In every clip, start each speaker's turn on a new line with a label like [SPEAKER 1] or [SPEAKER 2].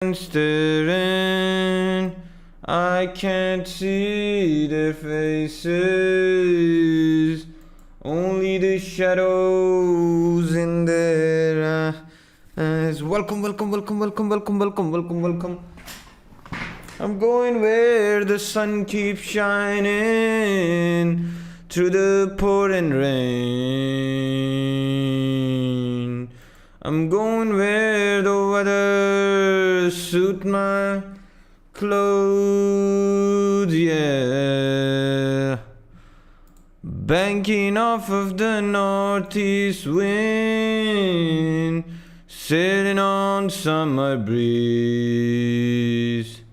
[SPEAKER 1] Staring, I can't see their faces, only the shadows in their eyes. Welcome. I'm going where the sun keeps shining through the pouring rain. I'm going where the weather suit my clothes, yeah. Banking off of the northeast wind, sailing on summer breeze,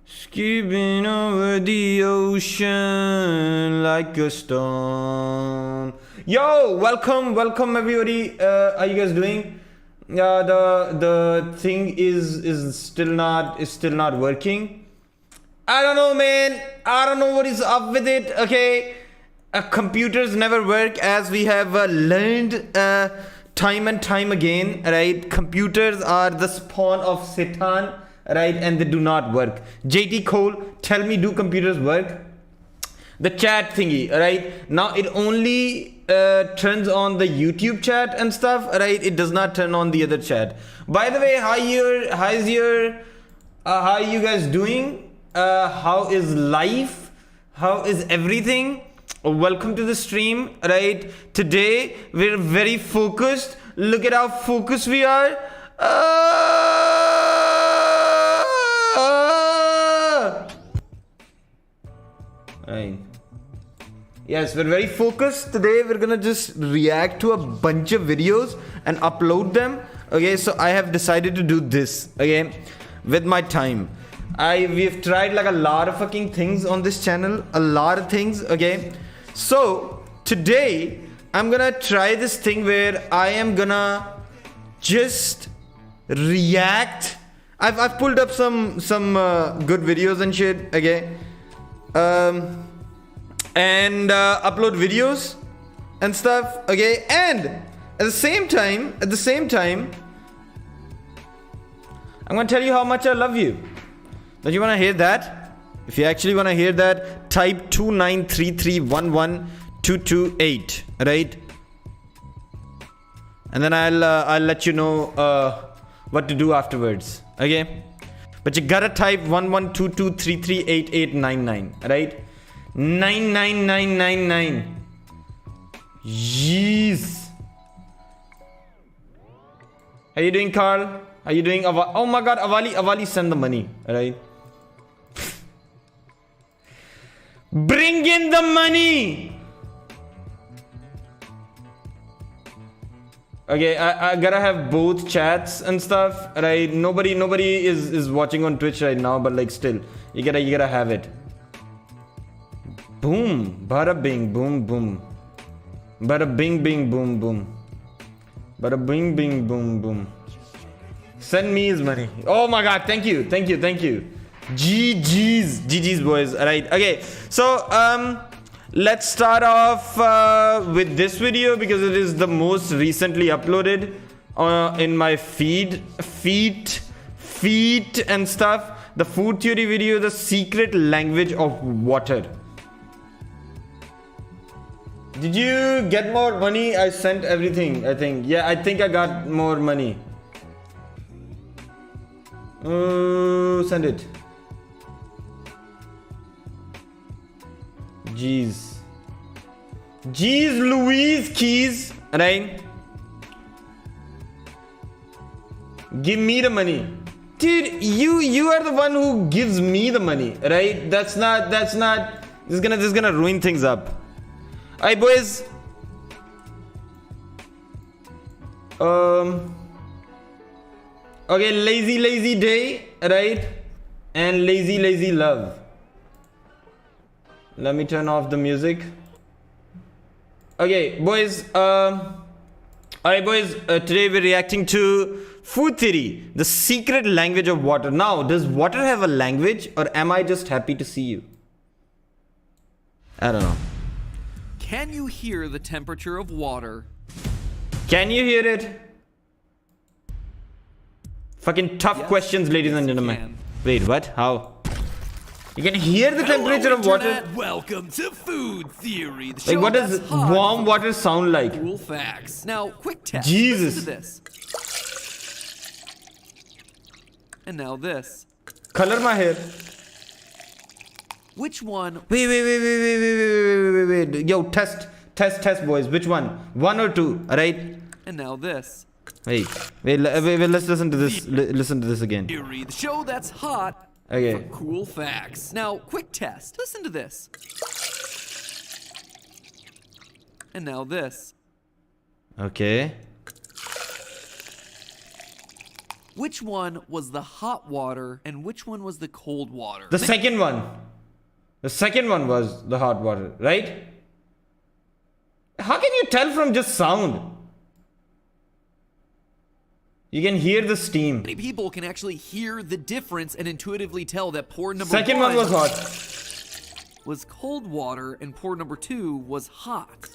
[SPEAKER 1] skipping over the ocean like a storm. Yo, welcome everybody. How you guys doing? The thing is still not working. I don't know, man. I don't know what is up with it. Okay, computers never work, as we have learned time and time again, right? Computers are the spawn of Satan, right? And they do not work. JT Cole, tell me, do computers work? The chat thingy, right? Now it only turns on the YouTube chat and stuff, right? It does not turn on the other chat. By the way, how are you guys doing? How is life? How is everything? Welcome to the stream, right? Today we're very focused. Look at how focused we are. Right. Yes, we're very focused. Today we're gonna just react to a bunch of videos and upload them. Okay, so I have decided to do this, okay, with my time. We've tried like a lot of fucking things on this channel, a lot of things, okay. So today I'm gonna try this thing where I am gonna just react. I've pulled up some good videos and shit, okay. And upload videos and stuff, okay. And at the same time, I'm gonna tell you how much I love you. Don't you wanna hear that? If you actually wanna hear that, type 293311228, right? And then I'll let you know what to do afterwards, okay? But you gotta type 1122338899, right? 99999. Jeez. How you doing, Carl? How you doing? Oh my god, Avali send the money, right? Bring in the money. Okay, I gotta have both chats and stuff, right? Nobody is watching on Twitch right now, but like still, you gotta have it. Boom, bada bing, boom, boom. Bada bing, bing, boom, boom. Bada bing, bing, boom, boom. Send me his money. Oh my god, thank you. GG's, boys. Alright, okay. So, let's start off with this video because it is the most recently uploaded in my feet and stuff. The food theory video, the secret language of water. Did you get more money? I sent everything, I think. Yeah, I think I got more money. Send it. Jeez Louise Keys, right? Give me the money. Dude, you are the one who gives me the money, right? That's not this is gonna ruin things up. Alright, boys. Okay, lazy day, right? And lazy love. Let me turn off the music. Okay, boys. Alright, boys. Today we're reacting to food theory, the secret language of water. Now, does water have a language, or am I just happy to see you? I don't know.
[SPEAKER 2] Can you hear the temperature of water?
[SPEAKER 1] Can you hear it? Fucking tough
[SPEAKER 2] Yes,
[SPEAKER 1] questions, ladies and
[SPEAKER 2] yes, you
[SPEAKER 1] gentlemen.
[SPEAKER 2] can.
[SPEAKER 1] Wait, what? How? You can hear the temperature of water?
[SPEAKER 2] Internet. Welcome to Food Theory. The
[SPEAKER 1] Like,
[SPEAKER 2] show
[SPEAKER 1] what does
[SPEAKER 2] that's hot
[SPEAKER 1] warm
[SPEAKER 2] for
[SPEAKER 1] water sound like?
[SPEAKER 2] Cool facts. Now, quick test.
[SPEAKER 1] Jesus.
[SPEAKER 2] Listen to this. And now this.
[SPEAKER 1] Color my hair.
[SPEAKER 2] Which one?
[SPEAKER 1] Wait. Yo, test, boys. Which one? 1 or 2, alright?
[SPEAKER 2] And now this.
[SPEAKER 1] Wait, let's listen to this. Listen to this again.
[SPEAKER 2] Theory. The show that's hot
[SPEAKER 1] Okay.
[SPEAKER 2] for cool facts. Now, quick test. Listen to this. And now this.
[SPEAKER 1] Okay.
[SPEAKER 2] Which one was the hot water and which one was the cold water?
[SPEAKER 1] The second one. The second one was the hot water, right? How can you tell from just sound? You can hear the steam.
[SPEAKER 2] Many people can actually hear the difference and intuitively tell that pour number
[SPEAKER 1] Second one was hot.
[SPEAKER 2] was cold water and pour number 2 was hot.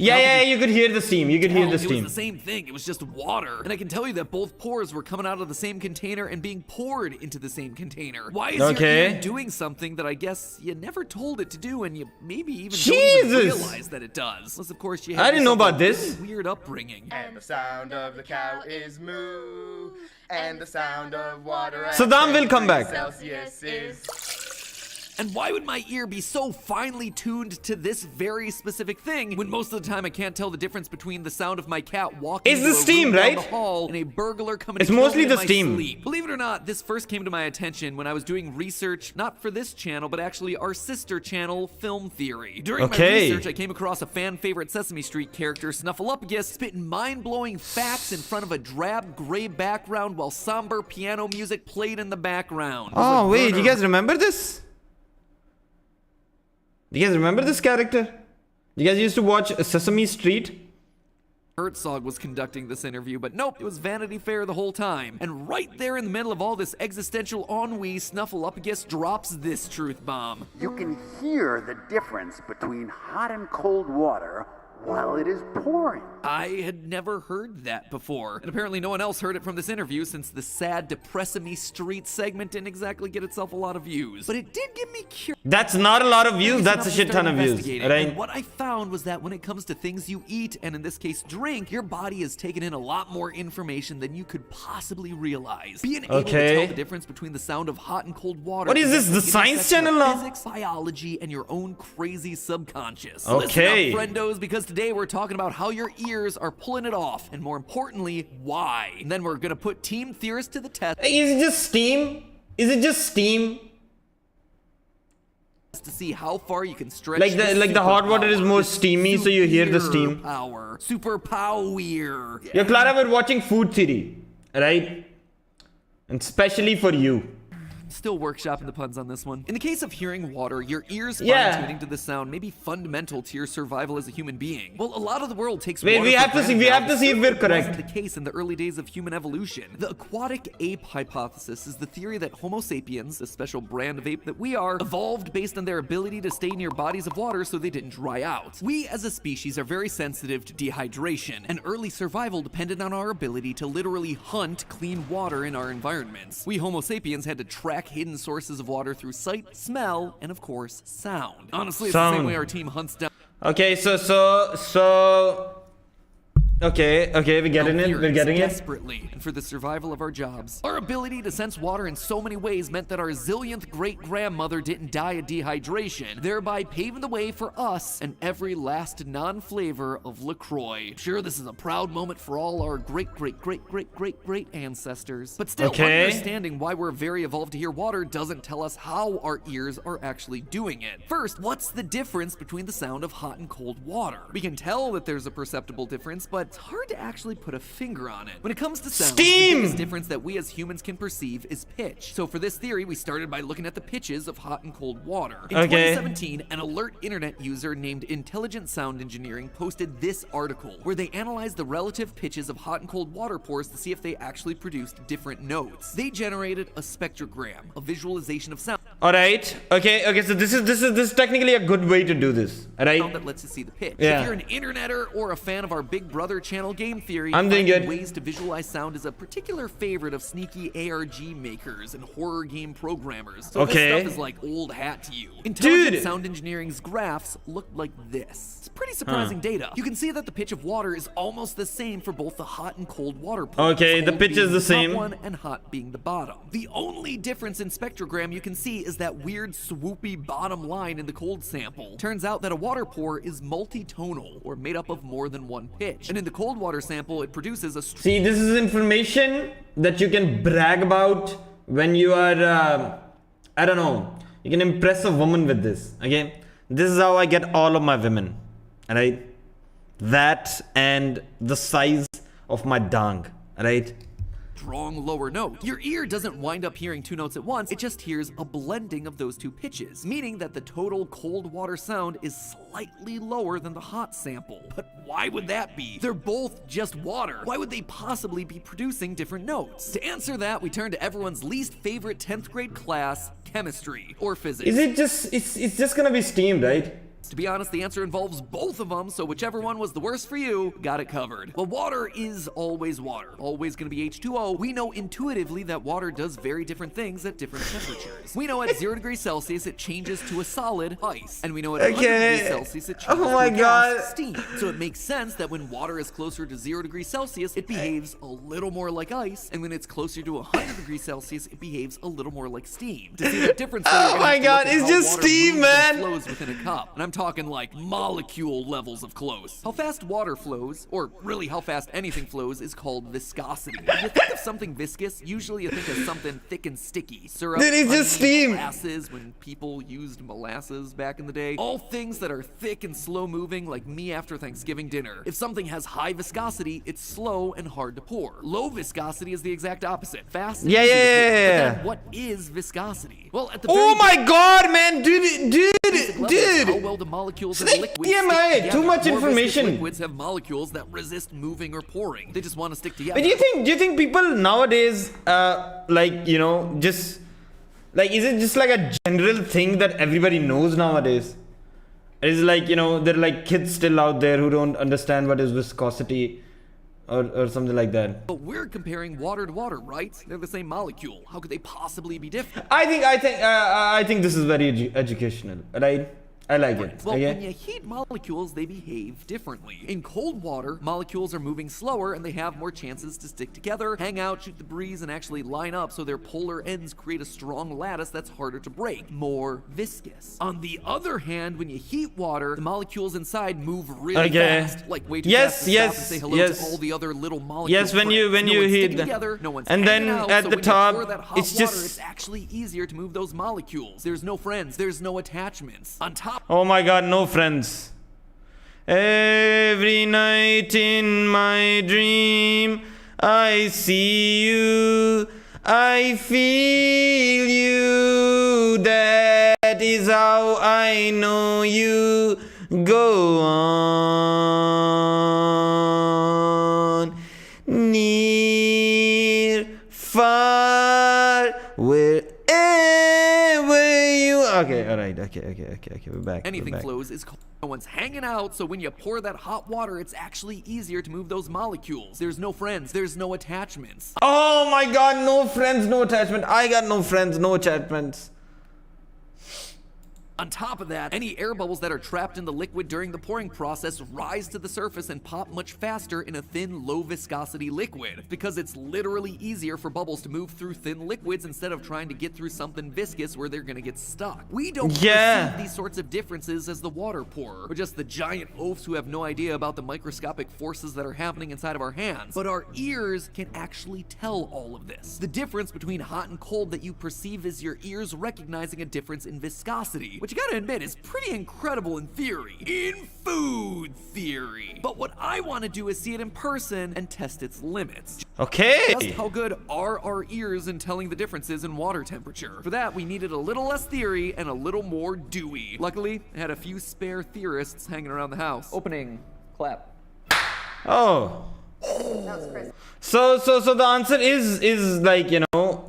[SPEAKER 1] Yeah, you could hear the steam. You could hear
[SPEAKER 2] Hell,
[SPEAKER 1] the
[SPEAKER 2] it was
[SPEAKER 1] steam.
[SPEAKER 2] the same thing. It was just water. And I can tell you that both pours were coming out of the same container and being poured into the same container. Why is your
[SPEAKER 1] Okay.
[SPEAKER 2] ear doing something that I guess you never told it to do and you maybe even don't
[SPEAKER 1] Jesus.
[SPEAKER 2] even realize that it does? Unless, of course, you
[SPEAKER 1] I didn't know
[SPEAKER 2] yourself
[SPEAKER 1] about
[SPEAKER 2] a
[SPEAKER 1] this.
[SPEAKER 2] really weird upbringing.
[SPEAKER 3] And the sound of the cow is moo. And the sound of water at
[SPEAKER 1] Saddam will come
[SPEAKER 3] 10
[SPEAKER 1] back.
[SPEAKER 3] Celsius is.
[SPEAKER 2] And why would my ear be so finely tuned to this very specific thing when most of the time I can't tell the difference between the sound of my cat walking
[SPEAKER 1] It's
[SPEAKER 2] into
[SPEAKER 1] the
[SPEAKER 2] a
[SPEAKER 1] steam,
[SPEAKER 2] room down
[SPEAKER 1] right?
[SPEAKER 2] the hall and a burglar coming
[SPEAKER 1] It's
[SPEAKER 2] to kill
[SPEAKER 1] mostly
[SPEAKER 2] me in
[SPEAKER 1] the
[SPEAKER 2] my
[SPEAKER 1] steam.
[SPEAKER 2] sleep. Believe it or not, this first came to my attention when I was doing research, not for this channel, but actually our sister channel, Film Theory. During my
[SPEAKER 1] Okay.
[SPEAKER 2] research, I came across a fan favorite Sesame Street character, Snuffleupagus, spitting mind-blowing facts in front of a drab gray background while somber piano music played in the background. It was
[SPEAKER 1] Oh,
[SPEAKER 2] like
[SPEAKER 1] wait, you
[SPEAKER 2] Werner
[SPEAKER 1] guys remember this? You guys remember this character? You guys used to watch Sesame Street?
[SPEAKER 2] Herzog was conducting this interview, but nope, it was Vanity Fair the whole time. And right there in the middle of all this existential ennui, Snuffleupagus drops this truth bomb.
[SPEAKER 4] You can hear the difference between hot and cold water while it is pouring.
[SPEAKER 2] I had never heard that before. And apparently no one else heard it from this interview since the sad Depressamy Street segment didn't exactly get itself a lot of views. But it did get me curious.
[SPEAKER 1] That's not a lot of views, that's a
[SPEAKER 2] enough to
[SPEAKER 1] shit
[SPEAKER 2] start
[SPEAKER 1] ton of views,
[SPEAKER 2] investigating.
[SPEAKER 1] right?
[SPEAKER 2] And what I found was that when it comes to things you eat, and in this case drink, your body is taking in a lot more information than you could possibly realize. Being able to
[SPEAKER 1] Okay.
[SPEAKER 2] tell the difference between the sound of hot and cold water.
[SPEAKER 1] What is
[SPEAKER 2] at
[SPEAKER 1] this, the Science
[SPEAKER 2] intersection of
[SPEAKER 1] Channel now?
[SPEAKER 2] Physics, biology, and your own crazy subconscious.
[SPEAKER 1] Okay.
[SPEAKER 2] Listen up, friendos, because today we're talking about how your ears are pulling it off, and more importantly, why. And then we're gonna put Team Theorist to the test
[SPEAKER 1] Is it just steam? Is it just steam?
[SPEAKER 2] to see how far you can stretch.
[SPEAKER 1] Like the-
[SPEAKER 2] this
[SPEAKER 1] like the hot water is
[SPEAKER 2] superpower.
[SPEAKER 1] more
[SPEAKER 2] This
[SPEAKER 1] steamy, so you hear the steam.
[SPEAKER 2] Power. Super power.
[SPEAKER 1] Yo, Clara, we're watching Food Theory, right? And especially for you.
[SPEAKER 2] Still workshopping the puns on this one. In the case of hearing water, your ears
[SPEAKER 1] Yeah.
[SPEAKER 2] fine-tuning to the sound may be fundamental to your survival as a human being. Well, a lot of the world takes
[SPEAKER 1] Wait,
[SPEAKER 2] water
[SPEAKER 1] we
[SPEAKER 2] for
[SPEAKER 1] have to see-
[SPEAKER 2] granted
[SPEAKER 1] we
[SPEAKER 2] now,
[SPEAKER 1] have to
[SPEAKER 2] but
[SPEAKER 1] see if we're
[SPEAKER 2] certainly wasn't
[SPEAKER 1] correct.
[SPEAKER 2] the case in the early days of human evolution. The aquatic ape hypothesis is the theory that Homo sapiens, a special brand of ape that we are, evolved based on their ability to stay near bodies of water so they didn't dry out. We as a species are very sensitive to dehydration, and early survival depended on our ability to literally hunt clean water in our environments. We Homo sapiens had to track hidden sources of water through sight, smell, and of course, sound. Honestly, it's the same
[SPEAKER 1] Sound.
[SPEAKER 2] way our team hunts down
[SPEAKER 1] Okay, so okay, we're getting it, we're getting it.
[SPEAKER 2] desperately, and for the survival of our jobs. Our ability to sense water in so many ways meant that our zillionth great-grandmother didn't die of dehydration, thereby paving the way for us and every last non-flavor of LaCroix. Sure, this is a proud moment for all our great ancestors, but still,
[SPEAKER 1] Okay.
[SPEAKER 2] understanding why we're very evolved to hear water doesn't tell us how our ears are actually doing it. First, what's the difference between the sound of hot and cold water? We can tell that there's a perceptible difference, but it's hard to actually put a finger on it. When it comes to sound,
[SPEAKER 1] Steam!
[SPEAKER 2] the biggest difference that we as humans can perceive is pitch. So for this theory, we started by looking at the pitches of hot and cold water. In
[SPEAKER 1] Okay.
[SPEAKER 2] 2017, an alert internet user named Intelligent Sound Engineering posted this article where they analyzed the relative pitches of hot and cold water pours to see if they actually produced different notes. They generated a spectrogram, a visualization of sound
[SPEAKER 1] Alright. Okay, so this is technically a good way to do this. Alright?
[SPEAKER 2] that lets you see the pitch.
[SPEAKER 1] Yeah.
[SPEAKER 2] If you're an interneter or a fan of our Big Brother Other channel game theory,
[SPEAKER 1] I'm doing
[SPEAKER 2] finding
[SPEAKER 1] good.
[SPEAKER 2] ways to visualize sound is a particular favorite of sneaky ARG makers and horror game programmers. So
[SPEAKER 1] Okay.
[SPEAKER 2] this stuff is like old hat to you. Intelligent
[SPEAKER 1] Dude.
[SPEAKER 2] Sound Engineering's graphs look like this. It's pretty surprising data. You can see that the pitch of water is almost the same for both the hot and cold water pools.
[SPEAKER 1] Okay, the
[SPEAKER 2] Cold
[SPEAKER 1] pitch is
[SPEAKER 2] being
[SPEAKER 1] the
[SPEAKER 2] top
[SPEAKER 1] same.
[SPEAKER 2] one and hot being the bottom. The only difference in spectrogram you can see is that weird swoopy bottom line in the cold sample. Turns out that a water pore is multitonal, or made up of more than one pitch. And in the cold water sample, it produces a
[SPEAKER 1] See, this is information that you can brag about when you are, I don't know, you can impress a woman with this, okay? This is how I get all of my women, right? That and the size of my dong, right?
[SPEAKER 2] strong lower note. Your ear doesn't wind up hearing two notes at once, it just hears a blending of those two pitches, meaning that the total cold water sound is slightly lower than the hot sample. But why would that be? They're both just water. Why would they possibly be producing different notes? To answer that, we turn to everyone's least favorite 10th grade class, chemistry or physics.
[SPEAKER 1] Is it just, it's just gonna be steamed, right?
[SPEAKER 2] To be honest, the answer involves both of them, so whichever one was the worst for you, got it covered. Well, water is always water, always gonna be H2O. We know intuitively that water does very different things at different temperatures. We know at 0 degrees Celsius it changes to a solid, ice, and we know at 100 degrees Celsius it changes
[SPEAKER 1] Oh my
[SPEAKER 2] to a gas,
[SPEAKER 1] God.
[SPEAKER 2] steam. So it makes sense that when water is closer to 0 degrees Celsius, it behaves a little more like ice, and when it's closer to 100 degrees Celsius, it behaves a little more like steam. To see the difference, though, you're
[SPEAKER 1] Oh
[SPEAKER 2] gonna
[SPEAKER 1] my
[SPEAKER 2] have to
[SPEAKER 1] God,
[SPEAKER 2] look at
[SPEAKER 1] it's
[SPEAKER 2] how
[SPEAKER 1] just
[SPEAKER 2] water
[SPEAKER 1] steam,
[SPEAKER 2] moves and
[SPEAKER 1] man.
[SPEAKER 2] flows within a cup, and I'm talking like molecule levels of close. How fast water flows, or really how fast anything flows, is called viscosity. When you think of something viscous, usually you think of something thick and sticky. Syrup,
[SPEAKER 1] Dude, it's just
[SPEAKER 2] honey,
[SPEAKER 1] steam.
[SPEAKER 2] molasses, when people used molasses back in the day. All things that are thick and slow moving, like me after Thanksgiving dinner. If something has high viscosity, it's slow and hard to pour. Low viscosity is the exact opposite. Fast and
[SPEAKER 1] Yeah,
[SPEAKER 2] easy to
[SPEAKER 1] yeah,
[SPEAKER 2] pour.
[SPEAKER 1] yeah,
[SPEAKER 2] But
[SPEAKER 1] yeah.
[SPEAKER 2] then what is viscosity? Well, at the
[SPEAKER 1] Oh
[SPEAKER 2] very
[SPEAKER 1] my God, man, dude,
[SPEAKER 2] basic level is how well
[SPEAKER 1] dude.
[SPEAKER 2] the molecules
[SPEAKER 1] Snake
[SPEAKER 2] in liquids
[SPEAKER 1] TMI,
[SPEAKER 2] stick together.
[SPEAKER 1] too much
[SPEAKER 2] More viscous
[SPEAKER 1] information.
[SPEAKER 2] liquids have molecules that resist moving or pouring. They just want to stick together.
[SPEAKER 1] But do you think people nowadays, like, you know, just, like, is it just like a general thing that everybody knows nowadays? It's like, you know, there are like kids still out there who don't understand what is viscosity or something like that.
[SPEAKER 2] But we're comparing water to water, right? They're the same molecule. How could they possibly be different?
[SPEAKER 1] I think this is very educational, right? I like it.
[SPEAKER 2] Well,
[SPEAKER 1] Okay?
[SPEAKER 2] when you heat molecules, they behave differently. In cold water, molecules are moving slower and they have more chances to stick together, hang out, shoot the breeze, and actually line up so their polar ends create a strong lattice that's harder to break, more viscous. On the other hand, when you heat water, the molecules inside move really
[SPEAKER 1] Okay.
[SPEAKER 2] fast, like way too
[SPEAKER 1] Yes,
[SPEAKER 2] fast to
[SPEAKER 1] yes,
[SPEAKER 2] stop and say hello
[SPEAKER 1] yes.
[SPEAKER 2] to all the other little molecules.
[SPEAKER 1] Yes, when you
[SPEAKER 2] no one's
[SPEAKER 1] heat
[SPEAKER 2] sticking
[SPEAKER 1] the-
[SPEAKER 2] together, no one's
[SPEAKER 1] and
[SPEAKER 2] hanging
[SPEAKER 1] then
[SPEAKER 2] out,
[SPEAKER 1] at
[SPEAKER 2] so
[SPEAKER 1] the
[SPEAKER 2] when
[SPEAKER 1] top,
[SPEAKER 2] you pour that hot
[SPEAKER 1] it's
[SPEAKER 2] water,
[SPEAKER 1] just-
[SPEAKER 2] it's actually easier to move those molecules. There's no friends, there's no attachments. On top
[SPEAKER 1] Oh my God, no friends. Every night in my dream, I see you, I feel you. That is how I know you. Go on, near, far, wherever you. Okay, all right, okay. We're back.
[SPEAKER 2] anything
[SPEAKER 1] we're back.
[SPEAKER 2] flows is cold. No one's hanging out, so when you pour that hot water, it's actually easier to move those molecules. There's no friends, there's no attachments.
[SPEAKER 1] Oh my God, no friends, no attachment. I got no friends, no attachments.
[SPEAKER 2] On top of that, any air bubbles that are trapped in the liquid during the pouring process rise to the surface and pop much faster in a thin, low viscosity liquid, because it's literally easier for bubbles to move through thin liquids instead of trying to get through something viscous where they're gonna get stuck. We don't
[SPEAKER 1] Yeah.
[SPEAKER 2] perceive these sorts of differences as the water pourer. We're just the giant oafs who have no idea about the microscopic forces that are happening inside of our hands. But our ears can actually tell all of this. The difference between hot and cold that you perceive is your ears recognizing a difference in viscosity, which you gotta admit is pretty incredible in theory. In food theory. But what I want to do is see it in person and test its limits.
[SPEAKER 1] Okay.
[SPEAKER 2] Just how good are our ears in telling the differences in water temperature? For that, we needed a little less theory and a little more Dewey. Luckily, I had a few spare theorists hanging around the house. Opening clap.
[SPEAKER 1] Oh,
[SPEAKER 5] That was Chris.
[SPEAKER 1] So the answer is like, you know,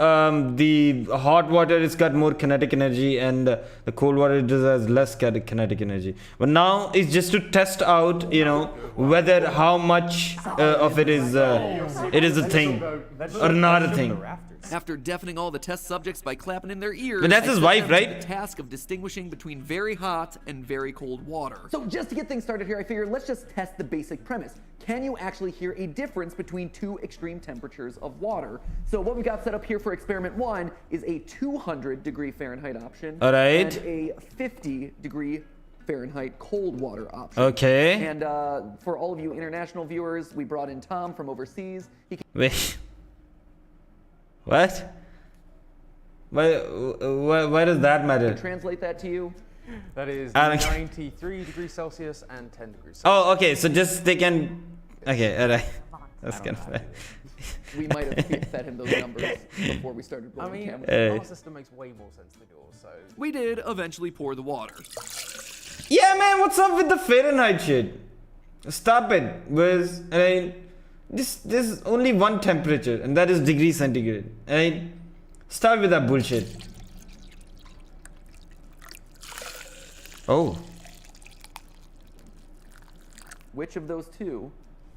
[SPEAKER 1] the hot water it's got more kinetic energy and the cold water it just has less kinetic energy. But now it's just to test out, you know, whether how much of it is a thing or not a thing.
[SPEAKER 2] After deafening all the test subjects by clapping in their ears,
[SPEAKER 1] But that's
[SPEAKER 2] I
[SPEAKER 1] his
[SPEAKER 2] set
[SPEAKER 1] wife,
[SPEAKER 2] them to
[SPEAKER 1] right?
[SPEAKER 2] the task of distinguishing between very hot and very cold water.
[SPEAKER 6] So just to get things started here, I figured let's just test the basic premise. Can you actually hear a difference between two extreme temperatures of water? So what we've got set up here for experiment 1 is a 200-degree Fahrenheit option.
[SPEAKER 1] All right.
[SPEAKER 6] And a 50-degree Fahrenheit cold water option.
[SPEAKER 1] Okay.
[SPEAKER 6] And for all of you international viewers, we brought in Tom from overseas. He can
[SPEAKER 1] Wait. What? Why does that matter?
[SPEAKER 6] translate that to you.
[SPEAKER 7] That is
[SPEAKER 1] I don't-
[SPEAKER 7] 93 degrees Celsius and 10 degrees Celsius.
[SPEAKER 1] Oh, okay. So just they can. Okay, alright. That's kind of fair.
[SPEAKER 6] We might have fed him those numbers before we started
[SPEAKER 7] I
[SPEAKER 6] rolling
[SPEAKER 7] mean,
[SPEAKER 6] cameras.
[SPEAKER 7] our system makes way more sense than yours, so...
[SPEAKER 2] We did eventually pour the water.
[SPEAKER 1] Yeah, man. What's up with the Fahrenheit shit? Stop it, Wiz. I mean, there's only one temperature, and that is degree centigrade. I mean, stop with that bullshit. Oh.
[SPEAKER 6] Which of those two,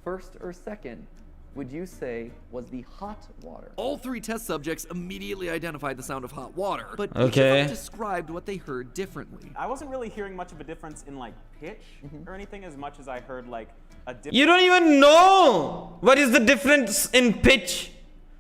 [SPEAKER 6] first or second, would you say was the hot water?
[SPEAKER 2] All three test subjects immediately identified the sound of hot water, but each
[SPEAKER 1] Okay.
[SPEAKER 2] of them described what they heard differently.
[SPEAKER 8] I wasn't really hearing much of a difference in like pitch or anything as much as I heard like a difference.
[SPEAKER 1] You don't even know what is the difference in pitch,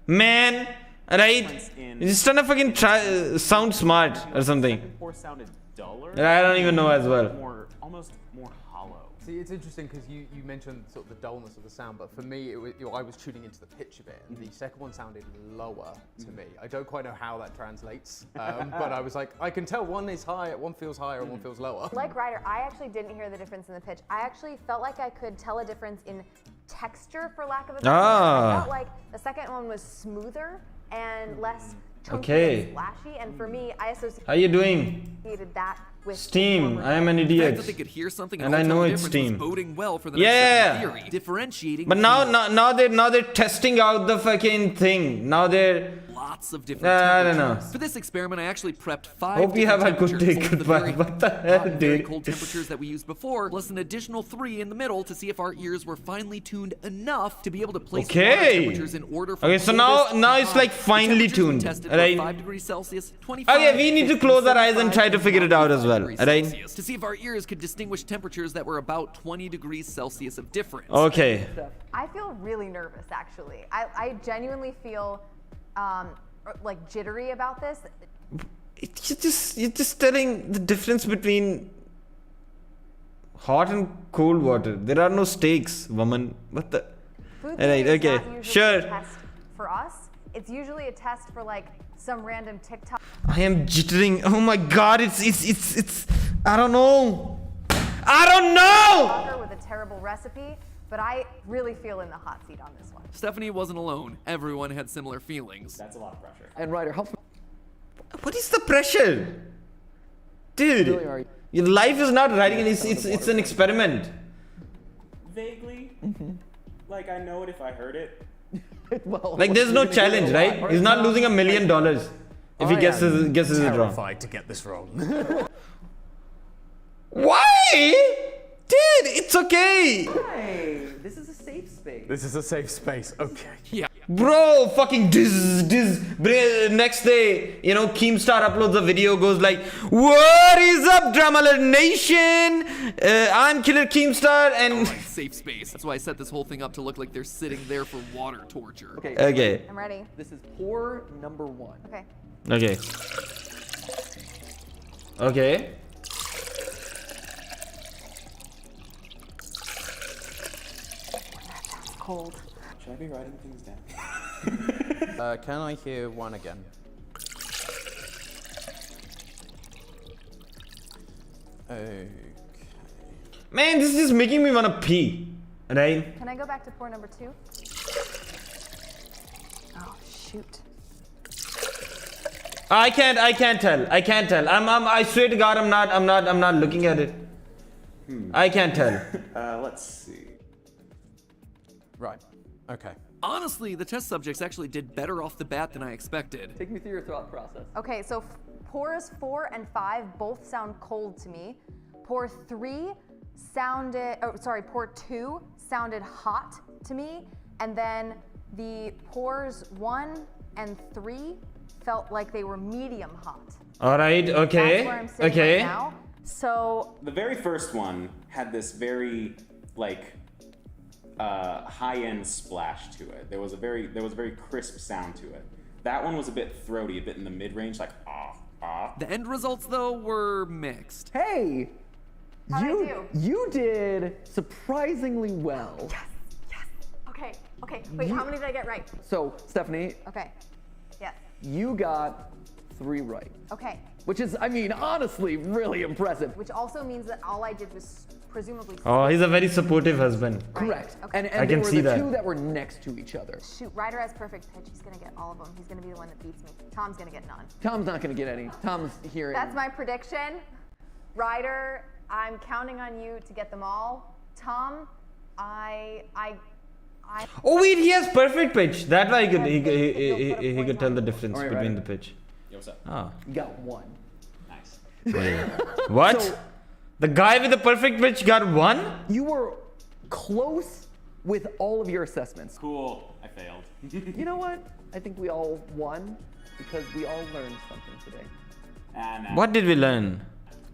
[SPEAKER 1] man. Right?
[SPEAKER 8] In-
[SPEAKER 1] You're just trying to fucking sound smart or something.
[SPEAKER 8] Second pour sounded duller.
[SPEAKER 1] I don't even know as well.
[SPEAKER 8] Almost more hollow.
[SPEAKER 7] See, it's interesting because you mentioned sort of the dullness of the sound, but for me, I was tuning into the pitch of it, and the second one sounded lower to me. I don't quite know how that translates, but I was like, I can tell one is high, one feels higher, and one feels lower.
[SPEAKER 5] Like Ryder, I actually didn't hear the difference in the pitch. I actually felt like I could tell a difference in texture, for lack of a better word. I felt like the second one was smoother and less chunky
[SPEAKER 1] Okay.
[SPEAKER 5] and splashy, and for me, I
[SPEAKER 1] How you doing?
[SPEAKER 5] associated that with
[SPEAKER 1] Steam.
[SPEAKER 5] former-
[SPEAKER 1] I am an
[SPEAKER 2] The fact
[SPEAKER 1] idiot.
[SPEAKER 2] that they could hear something
[SPEAKER 1] And
[SPEAKER 2] all
[SPEAKER 1] I know
[SPEAKER 2] tell the
[SPEAKER 1] it's
[SPEAKER 2] difference was
[SPEAKER 1] steam.
[SPEAKER 2] boding well for the
[SPEAKER 1] Yeah.
[SPEAKER 2] next step of theory, differentiating
[SPEAKER 1] But
[SPEAKER 2] between
[SPEAKER 1] now they're testing out the fucking thing. Now they're
[SPEAKER 2] lots of different
[SPEAKER 1] I don't know.
[SPEAKER 2] temperatures. For this experiment, I actually prepped 5
[SPEAKER 1] Hope you have a
[SPEAKER 2] different
[SPEAKER 1] good
[SPEAKER 2] temperatures,
[SPEAKER 1] day,
[SPEAKER 2] both the
[SPEAKER 1] goodbye.
[SPEAKER 2] very
[SPEAKER 1] What the
[SPEAKER 2] hot
[SPEAKER 1] hell,
[SPEAKER 2] and very
[SPEAKER 1] dude?
[SPEAKER 2] cold temperatures that we used before, plus an additional 3 in the middle to see if our ears were finely tuned enough to be able to place the water
[SPEAKER 1] Okay.
[SPEAKER 2] temperatures in order from
[SPEAKER 1] Okay, so now-
[SPEAKER 2] coldest to
[SPEAKER 1] now it's like
[SPEAKER 2] hot. The
[SPEAKER 1] finely
[SPEAKER 2] temperatures we
[SPEAKER 1] tuned,
[SPEAKER 2] tested were
[SPEAKER 1] right?
[SPEAKER 2] 5 degrees Celsius, 25,
[SPEAKER 1] Okay, we need to
[SPEAKER 2] 50,
[SPEAKER 1] close our eyes and
[SPEAKER 2] 75,
[SPEAKER 1] try to figure it out as well,
[SPEAKER 2] 95
[SPEAKER 1] right?
[SPEAKER 2] Celsius, to see if our ears could distinguish temperatures that were about 20 degrees Celsius of difference.
[SPEAKER 1] Okay.
[SPEAKER 5] I feel really nervous, actually. I genuinely feel like jittery about this.
[SPEAKER 1] You're just telling the difference between hot and cold water. There are no stakes, woman. What the?
[SPEAKER 5] Food
[SPEAKER 1] Alright,
[SPEAKER 5] theory is
[SPEAKER 1] okay,
[SPEAKER 5] not usually
[SPEAKER 1] sure.
[SPEAKER 5] a test for us. It's usually a test for like some random TikTok
[SPEAKER 1] I am jittering. Oh my god, it's I don't know. I don't know!
[SPEAKER 5] with a terrible recipe, but I really feel in the hot seat on this one.
[SPEAKER 2] Stephanie wasn't alone. Everyone had similar feelings.
[SPEAKER 8] That's a lot of pressure.
[SPEAKER 6] And Ryder, how
[SPEAKER 1] What is the pressure? Dude,
[SPEAKER 6] familiar are you?
[SPEAKER 1] your life is not writing, it's an experiment.
[SPEAKER 8] Vaguely. Like I know it if I heard it.
[SPEAKER 6] Well,
[SPEAKER 1] Like there's no challenge, right? He's not losing $1 million if he guesses it wrong.
[SPEAKER 7] to get this wrong.
[SPEAKER 1] Why? Dude, it's okay.
[SPEAKER 6] Hey, this is a safe space.
[SPEAKER 7] This is a safe space, okay.
[SPEAKER 2] Yeah.
[SPEAKER 1] Bro, fucking next day, you know, Keemstar uploads a video, goes like, what is up, Dramaler Nation? I'm Killer Keemstar, and...
[SPEAKER 2] Safe space. That's why I set this whole thing up to look like they're sitting there for water torture.
[SPEAKER 6] Okay,
[SPEAKER 1] Okay,
[SPEAKER 5] I'm ready.
[SPEAKER 6] this is pour number 1.
[SPEAKER 5] Okay.
[SPEAKER 1] okay. Okay.
[SPEAKER 5] Cold.
[SPEAKER 8] Should I be writing things down?
[SPEAKER 7] Can I hear one again? Okay.
[SPEAKER 1] Man, this is just making me want to pee, right?
[SPEAKER 5] Can I go back to pour number 2? Oh, shoot.
[SPEAKER 1] I can't tell. I swear to God, I'm not looking at it. I can't tell.
[SPEAKER 8] Let's see.
[SPEAKER 7] Right. Okay.
[SPEAKER 2] Honestly, the test subjects actually did better off the bat than I expected.
[SPEAKER 6] Take me through your thought process.
[SPEAKER 5] Okay, so pores 4 and 5 both sound cold to me. Pore 3 sounded, pore 2 sounded hot to me. And then the pores 1 and 3 felt like they were medium hot.
[SPEAKER 1] All right. Okay.
[SPEAKER 5] That's where I'm sitting
[SPEAKER 1] Okay.
[SPEAKER 5] right now. So
[SPEAKER 9] The very first one had this very like high-end splash to it. There was a very crisp sound to it. That one was a bit throaty, a bit in the mid-range, like ah.
[SPEAKER 2] The end results, though, were mixed.
[SPEAKER 6] Hey,
[SPEAKER 5] How'd I do?
[SPEAKER 6] you did surprisingly well.
[SPEAKER 5] yes. Okay. Wait, how many did I get right?
[SPEAKER 6] So, Stephanie,
[SPEAKER 5] Okay. Yes.
[SPEAKER 6] you got 3 right,
[SPEAKER 5] Okay.
[SPEAKER 6] which is, I mean, honestly, really impressive.
[SPEAKER 5] Which also means that all I did was presumably.
[SPEAKER 1] Oh, he's a very supportive husband.
[SPEAKER 6] Correct.
[SPEAKER 5] Okay.
[SPEAKER 6] And
[SPEAKER 1] I
[SPEAKER 6] they
[SPEAKER 1] can
[SPEAKER 6] were
[SPEAKER 1] see
[SPEAKER 6] the
[SPEAKER 1] that.
[SPEAKER 6] 2 that were next to each other.
[SPEAKER 5] Shoot, Ryder has perfect pitch. He's gonna get all of them. He's gonna be the one that beats me. Tom's gonna get none.
[SPEAKER 6] Tom's not going to get any. Tom's hearing.
[SPEAKER 5] That's my prediction. Ryder, I'm counting on you to get them all. Tom, I.
[SPEAKER 1] Oh wait, he has perfect pitch. That way he
[SPEAKER 5] You'll put a
[SPEAKER 1] could
[SPEAKER 5] point
[SPEAKER 1] tell
[SPEAKER 5] on
[SPEAKER 1] the
[SPEAKER 5] it.
[SPEAKER 1] difference
[SPEAKER 6] All right,
[SPEAKER 1] between
[SPEAKER 6] right.
[SPEAKER 1] the pitch.
[SPEAKER 9] Yo, what's up?
[SPEAKER 1] Ah.
[SPEAKER 6] You got 1.
[SPEAKER 9] Nice.
[SPEAKER 1] What?
[SPEAKER 6] So-
[SPEAKER 1] The guy with the perfect pitch got 1?
[SPEAKER 6] You were close with all of your assessments.
[SPEAKER 9] Cool. I failed.
[SPEAKER 6] You know what? I think we all won because we all learned something today.
[SPEAKER 9] Nah.
[SPEAKER 1] What did we learn?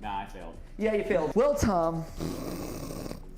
[SPEAKER 9] Nah, I failed.
[SPEAKER 6] Yeah, you failed. Well, Tom,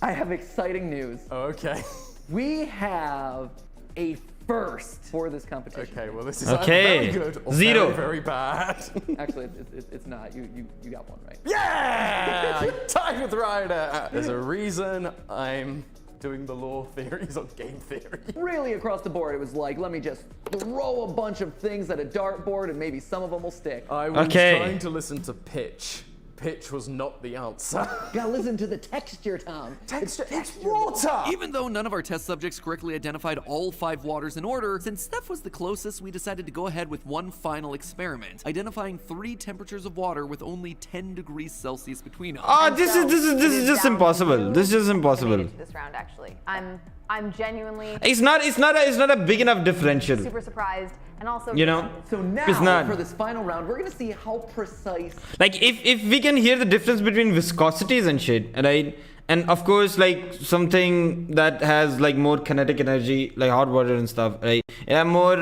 [SPEAKER 6] I have exciting news.
[SPEAKER 7] Okay.
[SPEAKER 6] We have a first for this competition.
[SPEAKER 7] Okay, well this is
[SPEAKER 1] Okay.
[SPEAKER 7] either very good or
[SPEAKER 1] 0.
[SPEAKER 7] very, very bad.
[SPEAKER 6] Actually, it's not. You got 1 right.
[SPEAKER 7] Yeah! Tied with Ryder. There's a reason I'm doing the law theories on game theory.
[SPEAKER 6] Really across the board, it was like, let me just throw a bunch of things at a dartboard and maybe some of them will stick.
[SPEAKER 7] I was
[SPEAKER 1] Okay.
[SPEAKER 7] trying to listen to pitch. Pitch was not the answer.
[SPEAKER 6] Gotta listen to the texture, Tom.
[SPEAKER 7] Texture, it's water!
[SPEAKER 2] Even though none of our test subjects correctly identified all 5 waters in order, since Steph was the closest, we decided to go ahead with one final experiment, identifying 3 temperatures of water with only 10 degrees Celsius between them.
[SPEAKER 1] Ah,
[SPEAKER 5] And
[SPEAKER 1] this
[SPEAKER 5] so
[SPEAKER 1] is
[SPEAKER 5] it is
[SPEAKER 1] just
[SPEAKER 5] down
[SPEAKER 1] impossible.
[SPEAKER 5] to
[SPEAKER 1] This is just
[SPEAKER 5] I made
[SPEAKER 1] impossible.
[SPEAKER 5] it to this round actually. I'm genuinely
[SPEAKER 1] It's not a big enough differential.
[SPEAKER 5] super surprised and also
[SPEAKER 1] You know?
[SPEAKER 6] So now,
[SPEAKER 1] It's not.
[SPEAKER 6] for this final round, we're gonna see how precise.
[SPEAKER 1] Like if we can hear the difference between viscosities and shit, right? And of course like something that has like more kinetic energy, like hot water and stuff, right? Yeah, more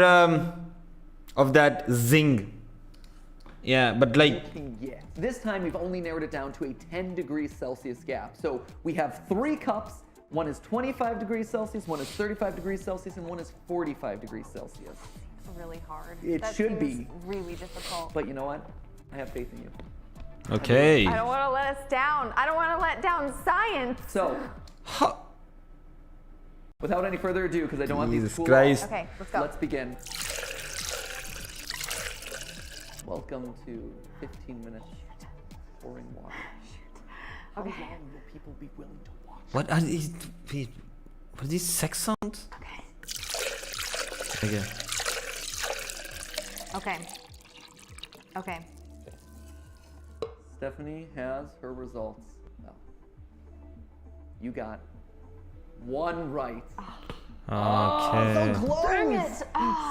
[SPEAKER 1] of that zing. Yeah, but like
[SPEAKER 6] Yeah. This time we've only narrowed it down to a 10 degrees Celsius gap. So we have 3 cups. One is 25 degrees Celsius, one is 35 degrees Celsius, and one is 45 degrees Celsius.
[SPEAKER 5] really hard.
[SPEAKER 6] It
[SPEAKER 5] That
[SPEAKER 6] should
[SPEAKER 5] seems
[SPEAKER 6] be.
[SPEAKER 5] really difficult.
[SPEAKER 6] But you know what? I have faith in you.
[SPEAKER 1] okay.
[SPEAKER 5] I don't want to let us down. I don't want to let down science.
[SPEAKER 6] So, without any further ado, because I don't want these
[SPEAKER 1] Jesus
[SPEAKER 6] to cool
[SPEAKER 1] Christ.
[SPEAKER 6] off,
[SPEAKER 5] Okay, let's go.
[SPEAKER 6] let's begin. Welcome to 15 minutes pouring water. How
[SPEAKER 5] Okay.
[SPEAKER 6] long will people be willing to watch?
[SPEAKER 1] What are these? What are these sex sounds?
[SPEAKER 5] Okay.
[SPEAKER 1] Okay.
[SPEAKER 5] Okay. Okay.
[SPEAKER 6] Stephanie has her results. No. You got 1 right.
[SPEAKER 1] Okay.
[SPEAKER 6] So close!
[SPEAKER 5] Dang it!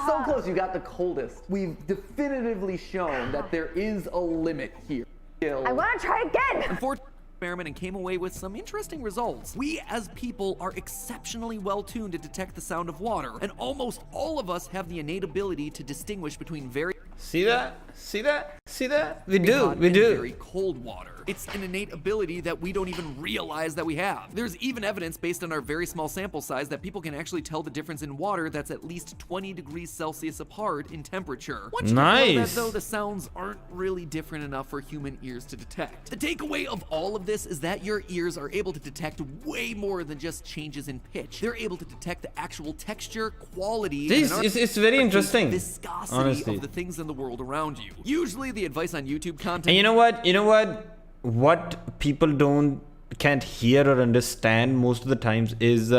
[SPEAKER 6] So close. You got the coldest. We've definitively shown that there is a limit here.
[SPEAKER 5] I want to try again.
[SPEAKER 2] Unfortunately, experiment and came away with some interesting results. We as people are exceptionally well tuned to detect the sound of water, and almost all of us have the innate ability to distinguish between very
[SPEAKER 1] See that? See that? See that? We do.
[SPEAKER 2] hot
[SPEAKER 1] We
[SPEAKER 2] and
[SPEAKER 1] do.
[SPEAKER 2] very cold water. It's an innate ability that we don't even realize that we have. There's even evidence based on our very small sample size that people can actually tell the difference in water that's at least 20 degrees Celsius apart in temperature. Once you know that,
[SPEAKER 1] Nice.
[SPEAKER 2] though, the sounds aren't really different enough for human ears to detect. The takeaway of all of this is that your ears are able to detect way more than just changes in pitch. They're able to detect the actual texture, quality,
[SPEAKER 1] This
[SPEAKER 2] and
[SPEAKER 1] it's very interesting.
[SPEAKER 2] viscosity
[SPEAKER 1] Honestly.
[SPEAKER 2] of the things in the world around you. Usually the advice on YouTube content
[SPEAKER 1] And you know what? You know what? What people can't hear or understand most of the times is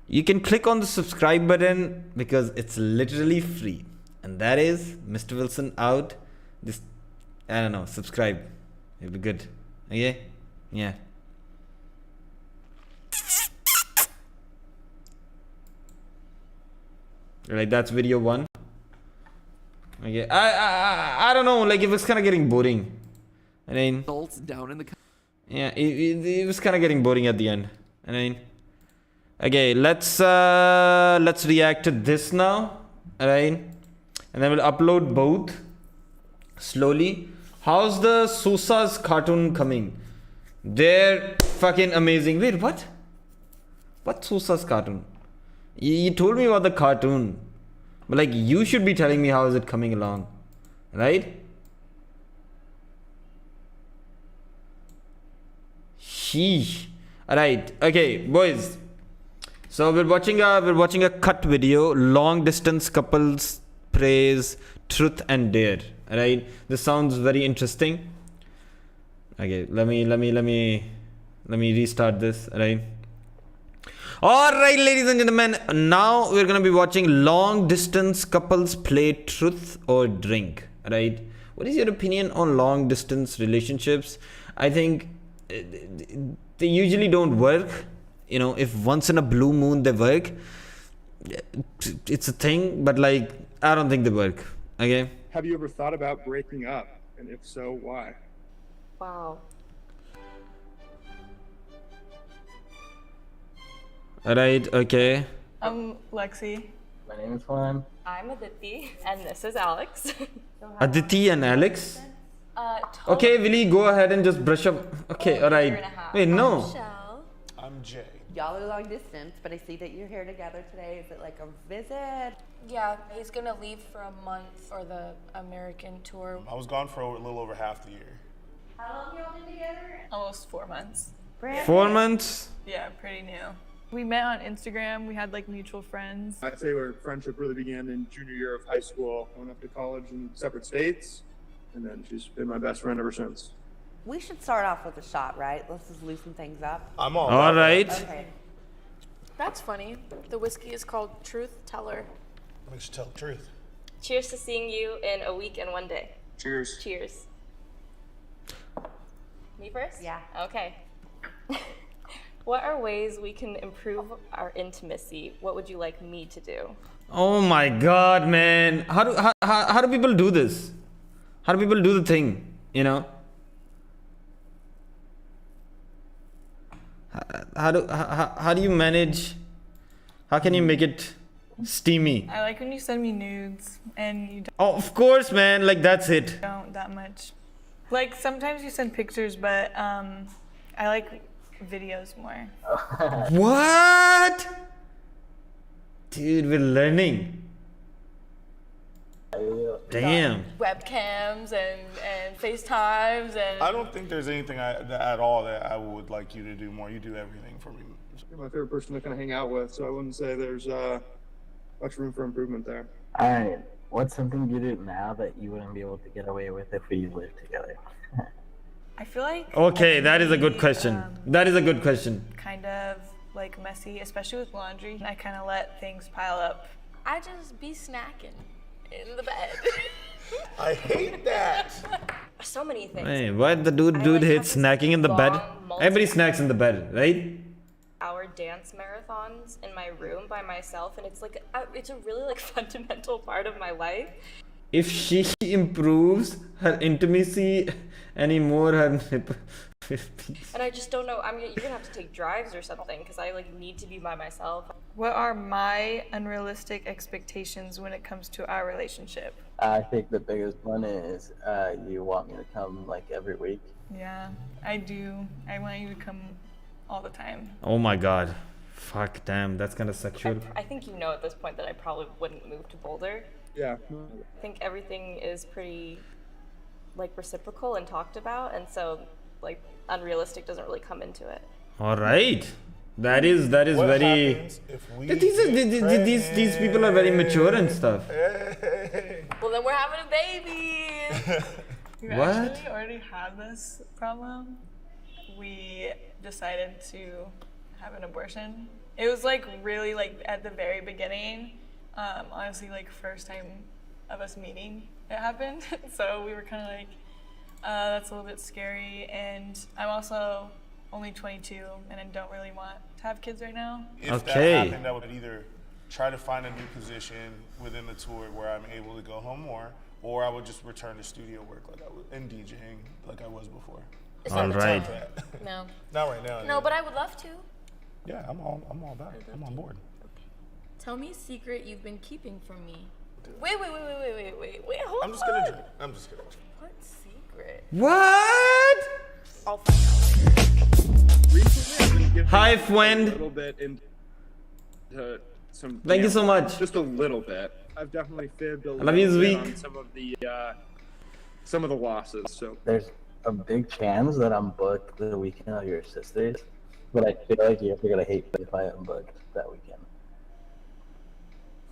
[SPEAKER 1] you can click on the subscribe button because it's literally free. And that is Mr. Wilson out. Just I don't know, subscribe. It'll be good. Okay? Yeah. Like that's video 1. Okay, I don't know, like it was kind of getting boring. I mean,
[SPEAKER 2] Results down in the
[SPEAKER 1] yeah, it was kind of getting boring at the end. I mean, okay, let's react to this now, alright? And then we'll upload both slowly. How's the Sosa's cartoon coming? They're fucking amazing. Wait, what? What Sosa's cartoon? You told me about the cartoon, but like you should be telling me how is it coming along, right? Sheesh. Alright, okay, boys. So we're watching a cut video, long distance couples praise truth and dare. Alright, this sounds very interesting. Okay, let me restart this. Alright. Alright, ladies and gentlemen, now we're gonna be watching long distance couples play truth or drink. Alright, what is your opinion on long distance relationships? I think they usually don't work. You know, if once in a blue moon they work, it's a thing, but like I don't think they work. Okay.
[SPEAKER 10] Have you ever thought about breaking up? And if so, why?
[SPEAKER 11] Wow.
[SPEAKER 1] Alright, okay.
[SPEAKER 11] I'm Lexi.
[SPEAKER 12] My name is Juan.
[SPEAKER 11] I'm Aditi. And this is Alex.
[SPEAKER 1] Aditi and Alex?
[SPEAKER 11] Totally.
[SPEAKER 1] Okay, Willie, go ahead and just brush up. Okay, alright. Wait, no.
[SPEAKER 13] Michelle.
[SPEAKER 10] I'm Jay.
[SPEAKER 13] Y'all are long distance, but I see that you're here together today. Is it like a visit?
[SPEAKER 14] Yeah, he's gonna leave for a month for the American tour.
[SPEAKER 10] I was gone for a little over half the year.
[SPEAKER 13] How long y'all been together?
[SPEAKER 11] Almost 4 months.
[SPEAKER 1] 4 months?
[SPEAKER 11] Yeah, pretty new. We met on Instagram. We had like mutual friends.
[SPEAKER 10] I'd say our friendship really began in junior year of high school. Went up to college in separate states, and then she's been my best friend ever since.
[SPEAKER 13] We should start off with a shot, right? Let's just loosen things up.
[SPEAKER 10] I'm all
[SPEAKER 1] right.
[SPEAKER 13] Okay.
[SPEAKER 14] That's funny. The whiskey is called Truth Teller.
[SPEAKER 10] Let me just tell the truth.
[SPEAKER 11] Cheers to seeing you in a week and 1 day.
[SPEAKER 10] Cheers.
[SPEAKER 11] Cheers. Me first?
[SPEAKER 13] Yeah.
[SPEAKER 11] Okay. What are ways we can improve our intimacy? What would you like me to do?
[SPEAKER 1] Oh my god, man. How do people do this? How do people do the thing? You know? How do you manage? How can you make it steamy?
[SPEAKER 11] I like when you send me nudes and you
[SPEAKER 1] Oh, of course, man. Like that's it.
[SPEAKER 11] don't that much. Like sometimes you send pictures, but I like videos more.
[SPEAKER 1] What? Dude, we're learning. Damn.
[SPEAKER 14] Webcams and FaceTimes and.
[SPEAKER 10] I don't think there's anything at all that I would like you to do more. You do everything for me. You're my favorite person to kind of hang out with, so I wouldn't say there's much room for improvement there.
[SPEAKER 12] Alright, what's something you do now that you wouldn't be able to get away with if we lived together?
[SPEAKER 11] I feel like
[SPEAKER 1] Okay, that is a good question. That is a good question.
[SPEAKER 11] kind of like messy, especially with laundry. I kind of let things pile up.
[SPEAKER 14] I just be snacking in the bed.
[SPEAKER 10] I hate that.
[SPEAKER 11] So many things.
[SPEAKER 1] Hey, what the dude
[SPEAKER 11] like
[SPEAKER 1] hates
[SPEAKER 11] have
[SPEAKER 1] snacking in the bed?
[SPEAKER 11] long,
[SPEAKER 1] Everybody snacks in the bed, right?
[SPEAKER 11] Hour dance marathons in my room by myself, and it's like it's a really like fundamental part of my life.
[SPEAKER 1] If she improves her intimacy anymore, her nip.
[SPEAKER 11] And I just don't know. You're gonna have to take drives or something because I like need to be by myself. What are my unrealistic expectations when it comes to our relationship?
[SPEAKER 12] I think the biggest one is you want me to come like every week.
[SPEAKER 11] Yeah, I do. I want you to come all the time.
[SPEAKER 1] Oh my god. Fuck, damn, that's kind of sexual.
[SPEAKER 11] I think you know at this point that I probably wouldn't move to Boulder.
[SPEAKER 10] Yeah.
[SPEAKER 11] I think everything is pretty like reciprocal and talked about, and so like unrealistic doesn't really come into it.
[SPEAKER 1] All right. That is
[SPEAKER 10] What
[SPEAKER 1] very.
[SPEAKER 10] happens if we
[SPEAKER 1] These people are very mature and stuff.
[SPEAKER 14] Well, then we're having a baby.
[SPEAKER 11] We
[SPEAKER 1] What?
[SPEAKER 11] actually already had this problem. We decided to have an abortion. It was like really like at the very beginning. Honestly, like first time of us meeting, it happened. So we were kind of like, that's a little bit scary. And I'm also only 22, and I don't really want to have kids right now.
[SPEAKER 10] If
[SPEAKER 1] Okay.
[SPEAKER 10] that happened, that would either try to find a new position within the tour where I'm able to go home more, or I would just return to studio work like I was in DJing like I was before.
[SPEAKER 1] All right.
[SPEAKER 14] No.
[SPEAKER 10] Not right now.
[SPEAKER 14] No, but I would love to.
[SPEAKER 10] Yeah, I'm all about it. I'm on board.
[SPEAKER 14] Tell me a secret you've been keeping from me. Wait, hold on.
[SPEAKER 10] I'm just gonna drink. I'm just gonna drink.
[SPEAKER 14] What secret?
[SPEAKER 1] What?
[SPEAKER 14] I'll find out.
[SPEAKER 10] Recently, I've been giving
[SPEAKER 1] Hi,
[SPEAKER 10] a
[SPEAKER 1] friend.
[SPEAKER 10] little bit into some.
[SPEAKER 1] Thank you so much.
[SPEAKER 10] Just a little bit. I've definitely fibbed a
[SPEAKER 1] I love you,
[SPEAKER 10] little bit
[SPEAKER 1] Zeke.
[SPEAKER 10] on some of the losses. So
[SPEAKER 12] There's a big chance that I'm booked the weekend of your sisters, but I feel like you're gonna hate me if I am booked that weekend.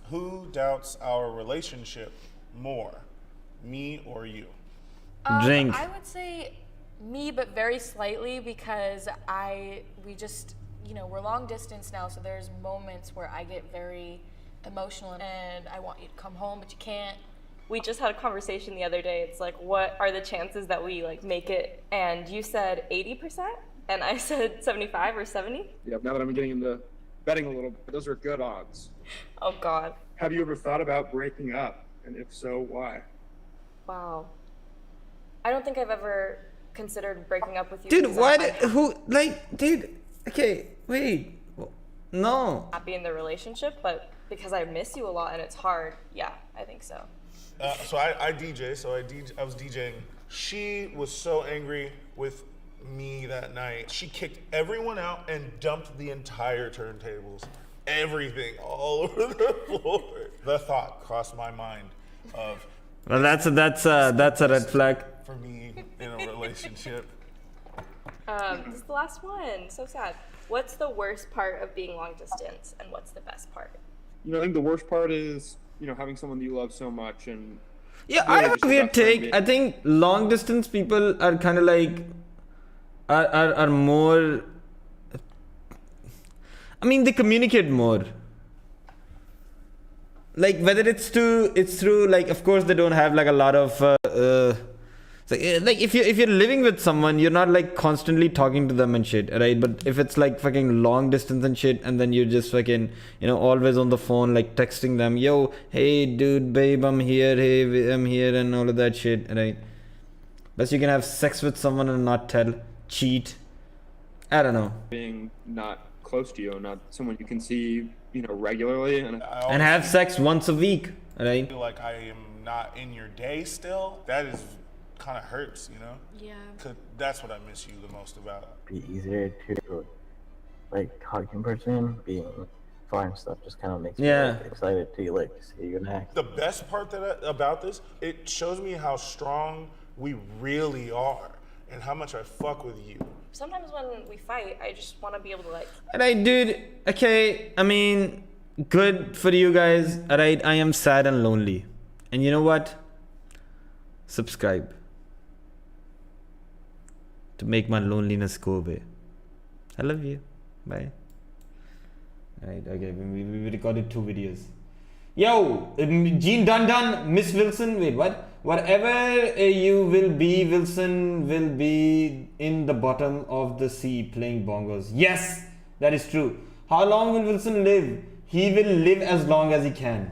[SPEAKER 10] who doubts our relationship more, me or you?
[SPEAKER 1] Drink.
[SPEAKER 14] I would say me, but very slightly, because we just, we're long distance now, so there's moments where I get very emotional and I want you to come home, but you can't.
[SPEAKER 15] We just had a conversation the other day. It's like, what are the chances that we make it? And you said 80%, and I said 75 or 70.
[SPEAKER 10] Yeah, now that I'm getting into betting a little bit, those are good odds.
[SPEAKER 15] Oh God.
[SPEAKER 10] Have you ever thought about breaking up? And if so, why?
[SPEAKER 15] Wow. I don't think I've ever considered breaking up with you.
[SPEAKER 1] Dude,
[SPEAKER 15] because
[SPEAKER 1] why
[SPEAKER 15] I'm
[SPEAKER 1] dude, okay, wait, no.
[SPEAKER 15] happy in the relationship, but because I miss you a lot and it's hard, yeah, I think so.
[SPEAKER 10] So I DJ, I was DJing. She was so angry with me that night. She kicked everyone out and dumped the entire turntables. Everything all over the floor. The thought crossed my mind of,
[SPEAKER 1] Well, that's a red flag.
[SPEAKER 10] for me in a relationship.
[SPEAKER 15] This is the last one. So sad. What's the worst part of being long distance, and what's the best part?
[SPEAKER 10] I think the worst part is, having someone that you love so much and.
[SPEAKER 1] Yeah,
[SPEAKER 10] really
[SPEAKER 1] I have
[SPEAKER 10] just
[SPEAKER 1] a weird
[SPEAKER 10] best friend
[SPEAKER 1] take. I think long distance people are kind of like, are more. I mean, they communicate more. Like whether it's through like, of course they don't have like a lot of like if you're living with someone, you're not like constantly talking to them and shit, right? But if it's like fucking long distance and shit, and then you're just fucking always on the phone, like texting them, yo, hey dude, babe, I'm here, hey, I'm here, and all of that shit, right? Plus you can have sex with someone and not tell, cheat. I don't know.
[SPEAKER 10] Being not close to you and not someone you can see, regularly. And
[SPEAKER 1] have sex once a week, right?
[SPEAKER 10] I feel like I am not in your day still. That is kind of hurts,
[SPEAKER 14] Yeah.
[SPEAKER 10] 'Cause that's what I miss you the most about.
[SPEAKER 12] Be easier to hug in person. Being far and stuff just kind of makes me excited to see you next.
[SPEAKER 10] The best part about this, it shows me how strong we really are and how much I fuck with you.
[SPEAKER 15] Sometimes when we fight, I just want to be able to
[SPEAKER 1] Alright, dude. Okay, I mean, good for you guys. Alright, I am sad and lonely. And you know what? Subscribe. To make my loneliness go away. I love you. Bye. Alright, okay, we recorded 2 videos. Yo, Gene Dun, Miss Wilson, wait, what? Whatever you will be, Wilson will be in the bottom of the sea playing bongos. Yes, that is true. How long will Wilson live? He will live as long as he can.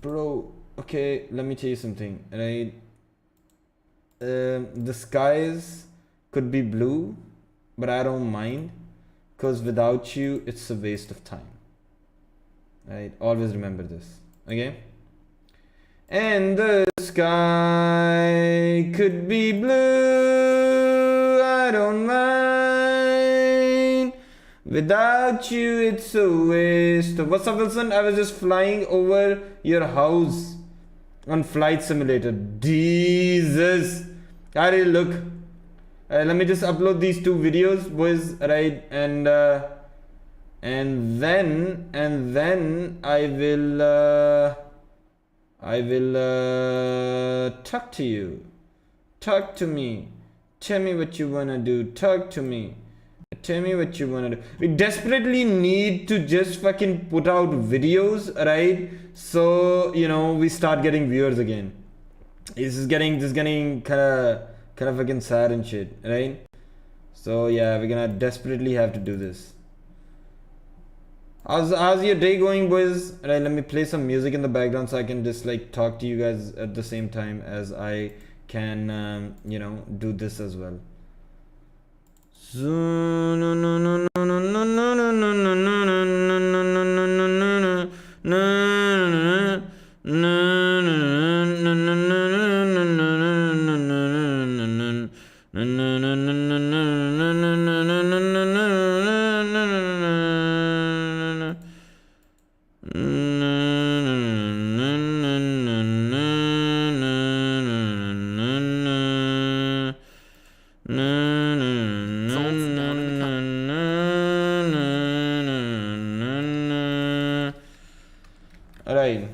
[SPEAKER 1] Bro, okay, let me tell you something, right? The skies could be blue, but I don't mind, because without you, it's a waste of time. Right? Always remember this, okay? And the sky could be blue, I don't mind. Without you, it's a waste. What's up, Wilson? I was just flying over your house on Flight Simulator. Jesus. I really look. Let me just upload these 2 videos, boys, right? And then I will talk to you. Talk to me. Tell me what you wanna do. Talk to me. Tell me what you wanna do. We desperately need to just fucking put out videos, right? So we start getting viewers again. This is getting kind of fucking sad and shit, right? So yeah, we're gonna desperately have to do this. How's your day going, boys? Right, let me play some music in the background so I can just like talk to you guys at the same time as I can, you know, do this as well. Right.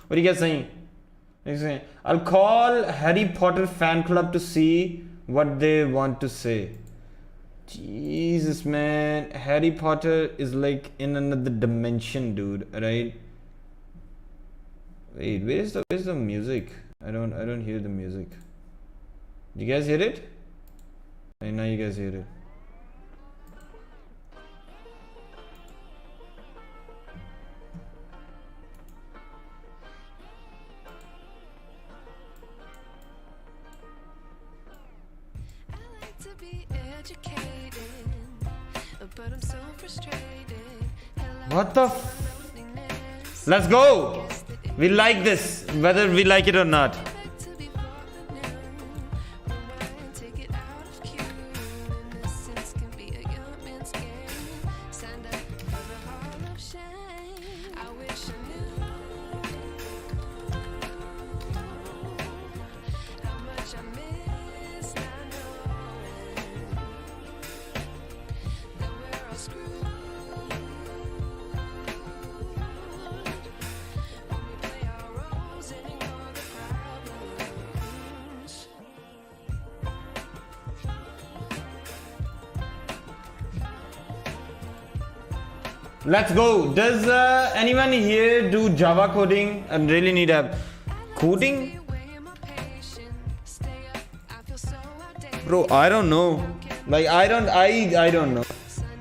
[SPEAKER 1] What are you guys saying? I'll call Harry Potter fan club to see what they want to say. Jesus, man, Harry Potter is like in another dimension, dude. Right? Wait, where's the music? I don't hear the music. You guys hear it? Right, now you guys hear it. What the Let's go! We like this, whether we like it or not. Let's go. Does anyone here do Java coding? I really need help. Coding? Bro, I don't know. Like I don't know.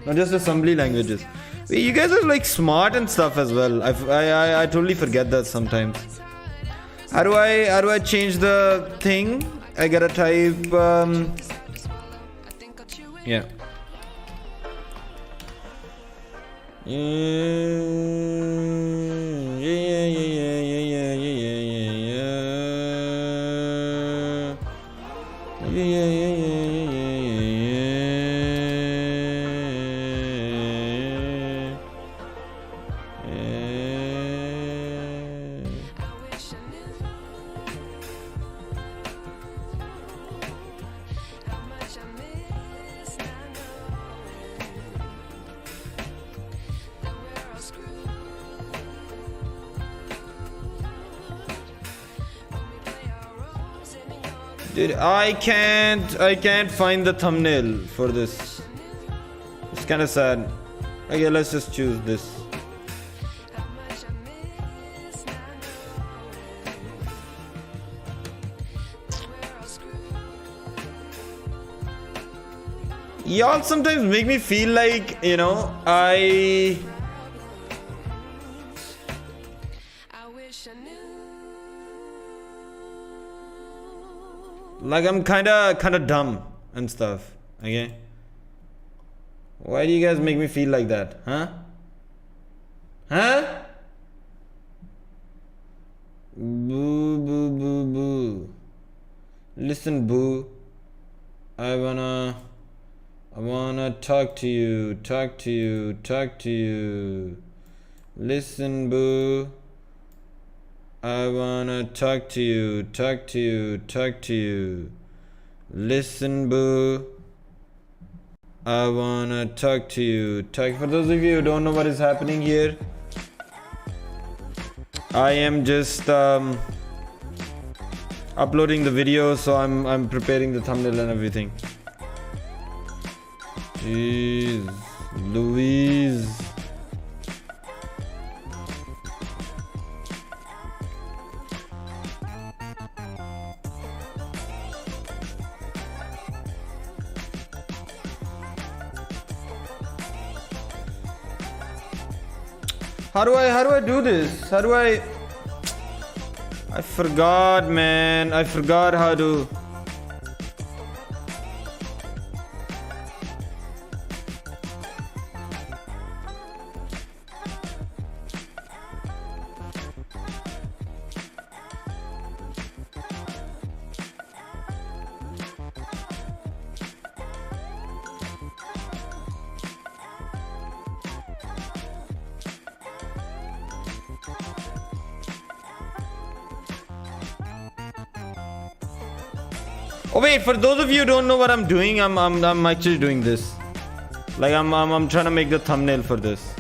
[SPEAKER 1] Not just assembly languages. Wait, you guys are like smart and stuff as well. I totally forget that sometimes. How do I change the thing? I gotta type yeah. Dude, I can't find the thumbnail for this. It's kind of sad. Okay, let's just choose this. Y'all sometimes make me feel like, you know, like I'm kinda dumb and stuff. Okay? Why do you guys make me feel like that? Huh? Huh? Boo boo boo boo. Listen, boo. I wanna talk to you. Listen, boo. I wanna talk to you. Listen, boo. I wanna talk to you. For those of you who don't know what is happening here, I am just uploading the video, so I'm preparing the thumbnail and everything. Jeez, Louise. How do I do this? How do I forgot, man. I forgot how to. Oh wait, for those of you who don't know what I'm doing, I'm actually doing this. Like I'm trying to make the thumbnail for this.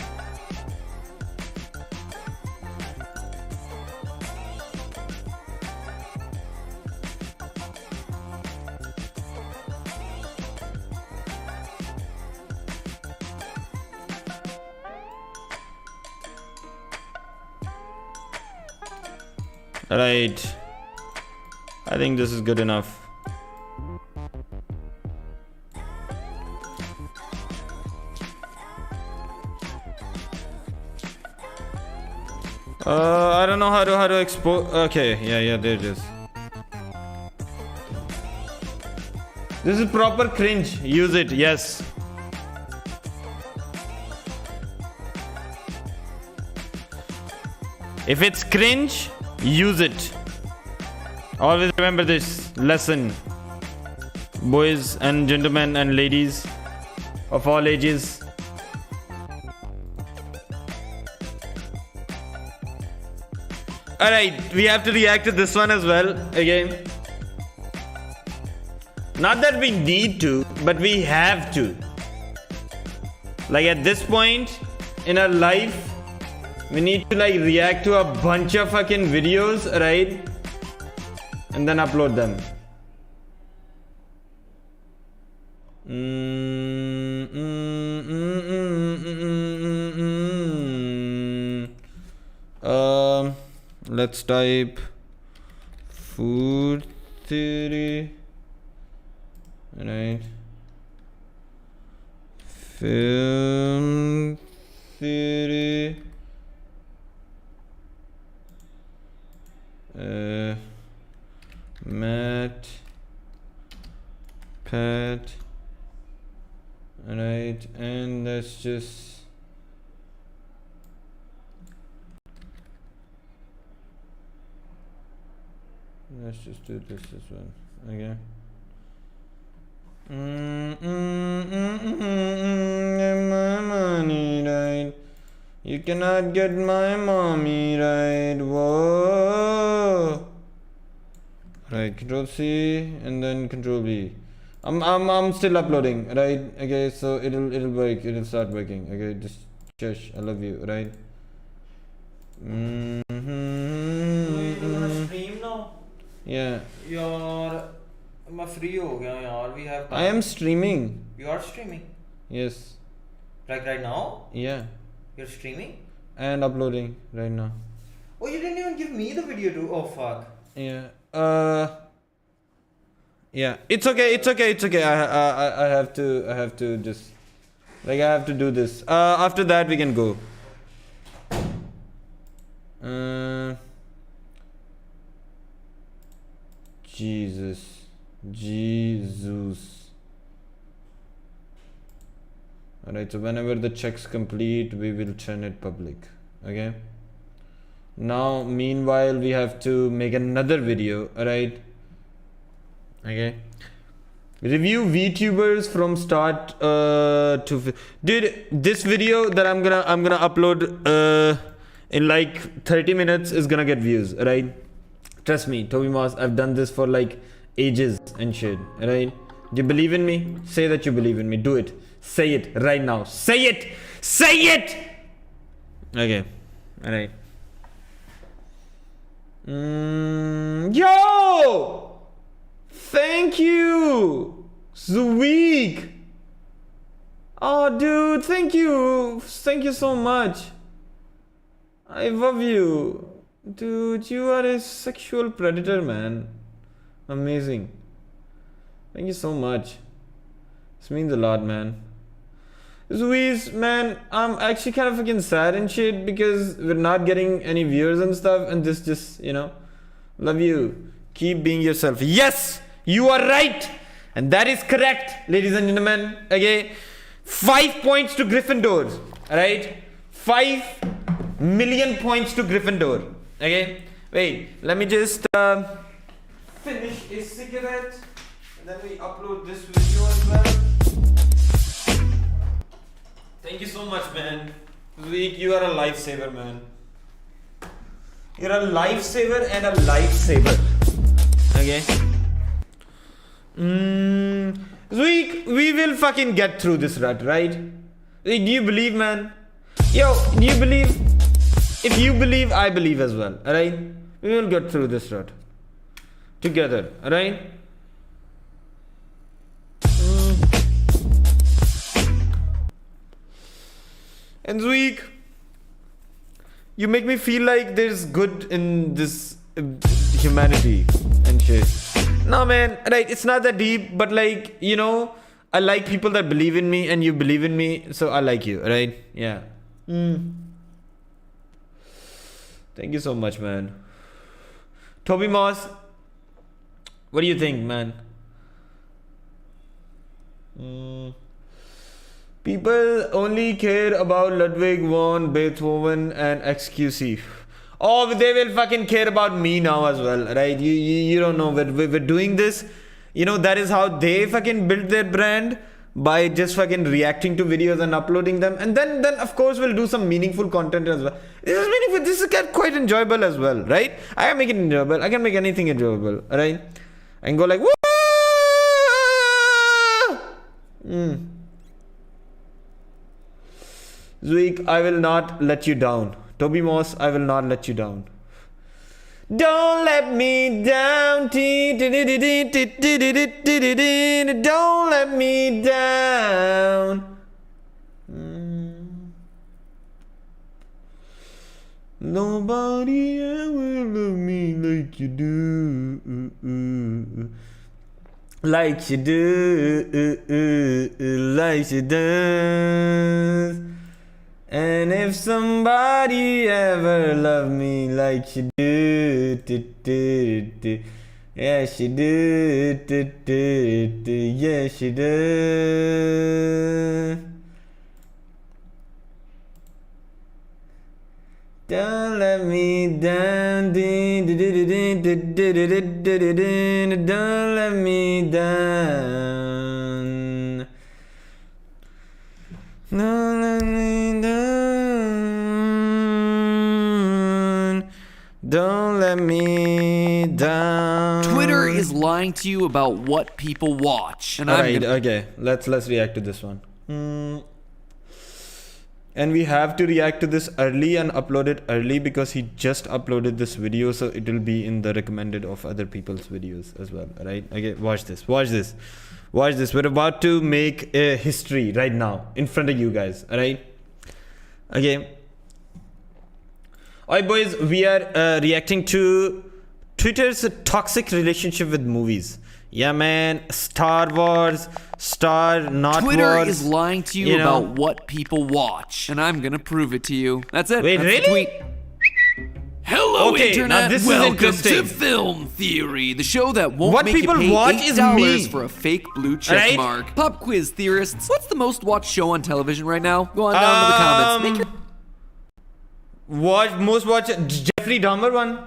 [SPEAKER 1] Right. I think this is good enough. I don't know how to export. Okay, yeah, there it is. This is proper cringe. Use it, yes. If it's cringe, use it. Always remember this lesson, boys and gentlemen and ladies of all ages. Alright, we have to react to this one as well, again. Not that we need to, but we have to. Like at this point in our life, we need to like react to a bunch of fucking videos, right? And then upload them. Let's type food theory, right? Film theory, Matt, Pat, right? And let's just do this as well. Okay. Get my money right. You cannot get my mommy right. Whoa. Right. Control C and then Control V. I'm still uploading. Right. Okay. So it'll work. It'll start working. Okay. Just shush. I love you. Right.
[SPEAKER 16] You wanna stream now?
[SPEAKER 1] Yeah.
[SPEAKER 16] Yaar, मैं free हो गया यार. We have time.
[SPEAKER 1] I am streaming.
[SPEAKER 16] You are streaming?
[SPEAKER 1] Yes.
[SPEAKER 16] Like right now?
[SPEAKER 1] Yeah.
[SPEAKER 16] You're streaming?
[SPEAKER 1] And uploading right now.
[SPEAKER 16] Oh, you didn't even give me the video to. Oh fuck.
[SPEAKER 1] Yeah. Yeah. It's okay. I have to just like I have to do this. After that we can go. Jesus. Alright, so whenever the check's complete, we will turn it public. Okay. Now, meanwhile, we have to make another video. Alright. Okay. Review VTubers from start to. Dude, this video that I'm gonna upload in like 30 minutes is gonna get views. Right. Trust me, Toby Moss. I've done this for like ages and shit. Right. Do you believe in me? Say that you believe in me. Do it. Say it right now. Say it. Say it. Okay. All right. Yo! Thank you! Zweek! Oh, dude, thank you. Thank you so much. I love you. Dude, you are a sexual predator, man. Amazing. Thank you so much. This means a lot, man. Zuiz, man, I'm actually kind of fucking sad and shit because we're not getting any viewers and stuff, and this just, you know, love you. Keep being yourself. Yes, you are right, and that is correct, ladies and gentlemen. Okay, 5 points to Gryffindor. All right, 5 million points to Gryffindor. Okay, wait, let me just finish a cigarette, and then we upload this video as well. Thank you so much, man. Zweek, you are a lifesaver, man. You're a lifesaver and a lifesaver. Okay. Zweek, we will fucking get through this rut, right? Like, do you believe, man? Yo, do you believe? If you believe, I believe as well. Alright? We will get through this rut. Together, alright? And Zweek, you make me feel like there's good in this humanity and shit. No, man, right, it's not that deep, but like, you know, I like people that believe in me and you believe in me, so I like you, right? Yeah. Thank you so much, man. Toby Moss, what do you think, man? People only care about Ludwig von Beethoven and XQC. Oh, they will fucking care about me now as well, right? You don't know. We're doing this. You know, that is how they fucking built their brand, by just fucking reacting to videos and uploading them. And then of course, we'll do some meaningful content as well. This is meaningful. This is quite enjoyable as well, right? I can make it enjoyable. I can make anything enjoyable, right? I can go like, woo! Zweek, I will not let you down. Toby Moss, I will not let you down. Don't let me down. Don't let me down. Nobody ever loved me like you do. Like you do. Like you does. And if somebody ever loved me like you do, yeah, she do, yeah, she do. Don't let me down, don't let me down. Don't let me down. Don't let me down.
[SPEAKER 2] Twitter is lying to you about what people watch. And
[SPEAKER 1] okay. Let's react to this one. And we have to react to this early and upload it early because he just uploaded this video, so it will be in the recommended of other people's videos as well. Right? Okay, watch this. Watch this. Watch this. We're about to make a history right now in front of you guys. Alright? Okay. Alright, boys. We are reacting to Twitter's toxic relationship with movies. Yeah, man. Star Wars, not
[SPEAKER 2] Twitter
[SPEAKER 1] Wars.
[SPEAKER 2] is lying to you about what people watch. And I'm gonna prove it to you. That's it.
[SPEAKER 1] Wait,
[SPEAKER 2] That's the
[SPEAKER 1] really?
[SPEAKER 2] tweet. Hello,
[SPEAKER 1] Okay,
[SPEAKER 2] Internet.
[SPEAKER 1] now this is
[SPEAKER 2] Welcome
[SPEAKER 1] interesting.
[SPEAKER 2] to Film Theory, the show that won't
[SPEAKER 1] What
[SPEAKER 2] make
[SPEAKER 1] people
[SPEAKER 2] you pay
[SPEAKER 1] watch is
[SPEAKER 2] $8
[SPEAKER 1] me.
[SPEAKER 2] for a fake blue check
[SPEAKER 1] Right?
[SPEAKER 2] mark. Pop quiz theorists, what's the most watched show on television right now? Go on down to the comments. Make your
[SPEAKER 1] Most watch Jeffrey Dahmer one.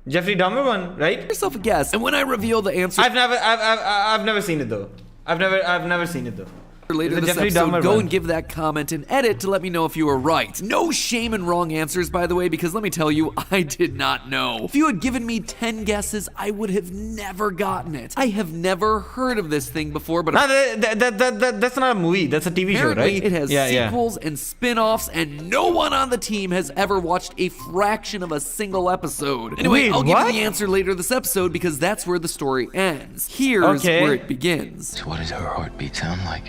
[SPEAKER 1] Jeffrey Dahmer one, right?
[SPEAKER 2] yourself a guess. And when I reveal the answer,
[SPEAKER 1] I've never seen it though. I've never seen it though.
[SPEAKER 2] later
[SPEAKER 1] The
[SPEAKER 2] this
[SPEAKER 1] Jeffrey
[SPEAKER 2] episode,
[SPEAKER 1] Dahmer
[SPEAKER 2] go
[SPEAKER 1] one.
[SPEAKER 2] and give that comment and edit to let me know if you were right. No shame in wrong answers, by the way, because let me tell you, I did not know. If you had given me 10 guesses, I would have never gotten it. I have never heard of this thing before, but
[SPEAKER 1] that's not a movie. That's a TV show,
[SPEAKER 2] apparently
[SPEAKER 1] right?
[SPEAKER 2] it has
[SPEAKER 1] Yeah.
[SPEAKER 2] sequels and spin-offs, and no one on the team has ever watched a fraction of a single episode. Anyway,
[SPEAKER 1] Wait,
[SPEAKER 2] I'll give
[SPEAKER 1] what?
[SPEAKER 2] you the answer later this episode because that's where the story ends. Here's
[SPEAKER 1] Okay.
[SPEAKER 2] where it begins.
[SPEAKER 17] What does her heartbeat sound like?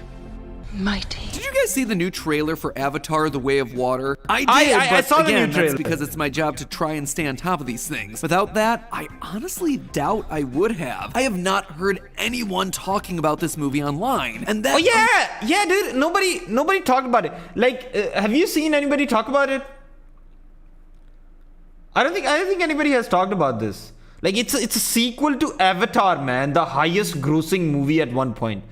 [SPEAKER 14] Mighty.
[SPEAKER 2] Did you guys see the new trailer for Avatar: The Way of Water? I did,
[SPEAKER 1] I
[SPEAKER 2] but
[SPEAKER 1] saw the new
[SPEAKER 2] again,
[SPEAKER 1] trailer.
[SPEAKER 2] that's because it's my job to try and stay on top of these things. Without that, I honestly doubt I would have. I have not heard anyone talking about this movie online, and that.
[SPEAKER 1] Oh yeah, dude. Nobody talked about it. Like, have you seen anybody talk about it? I don't think anybody has talked about this. Like, it's a sequel to Avatar, man, the highest grossing movie at one point.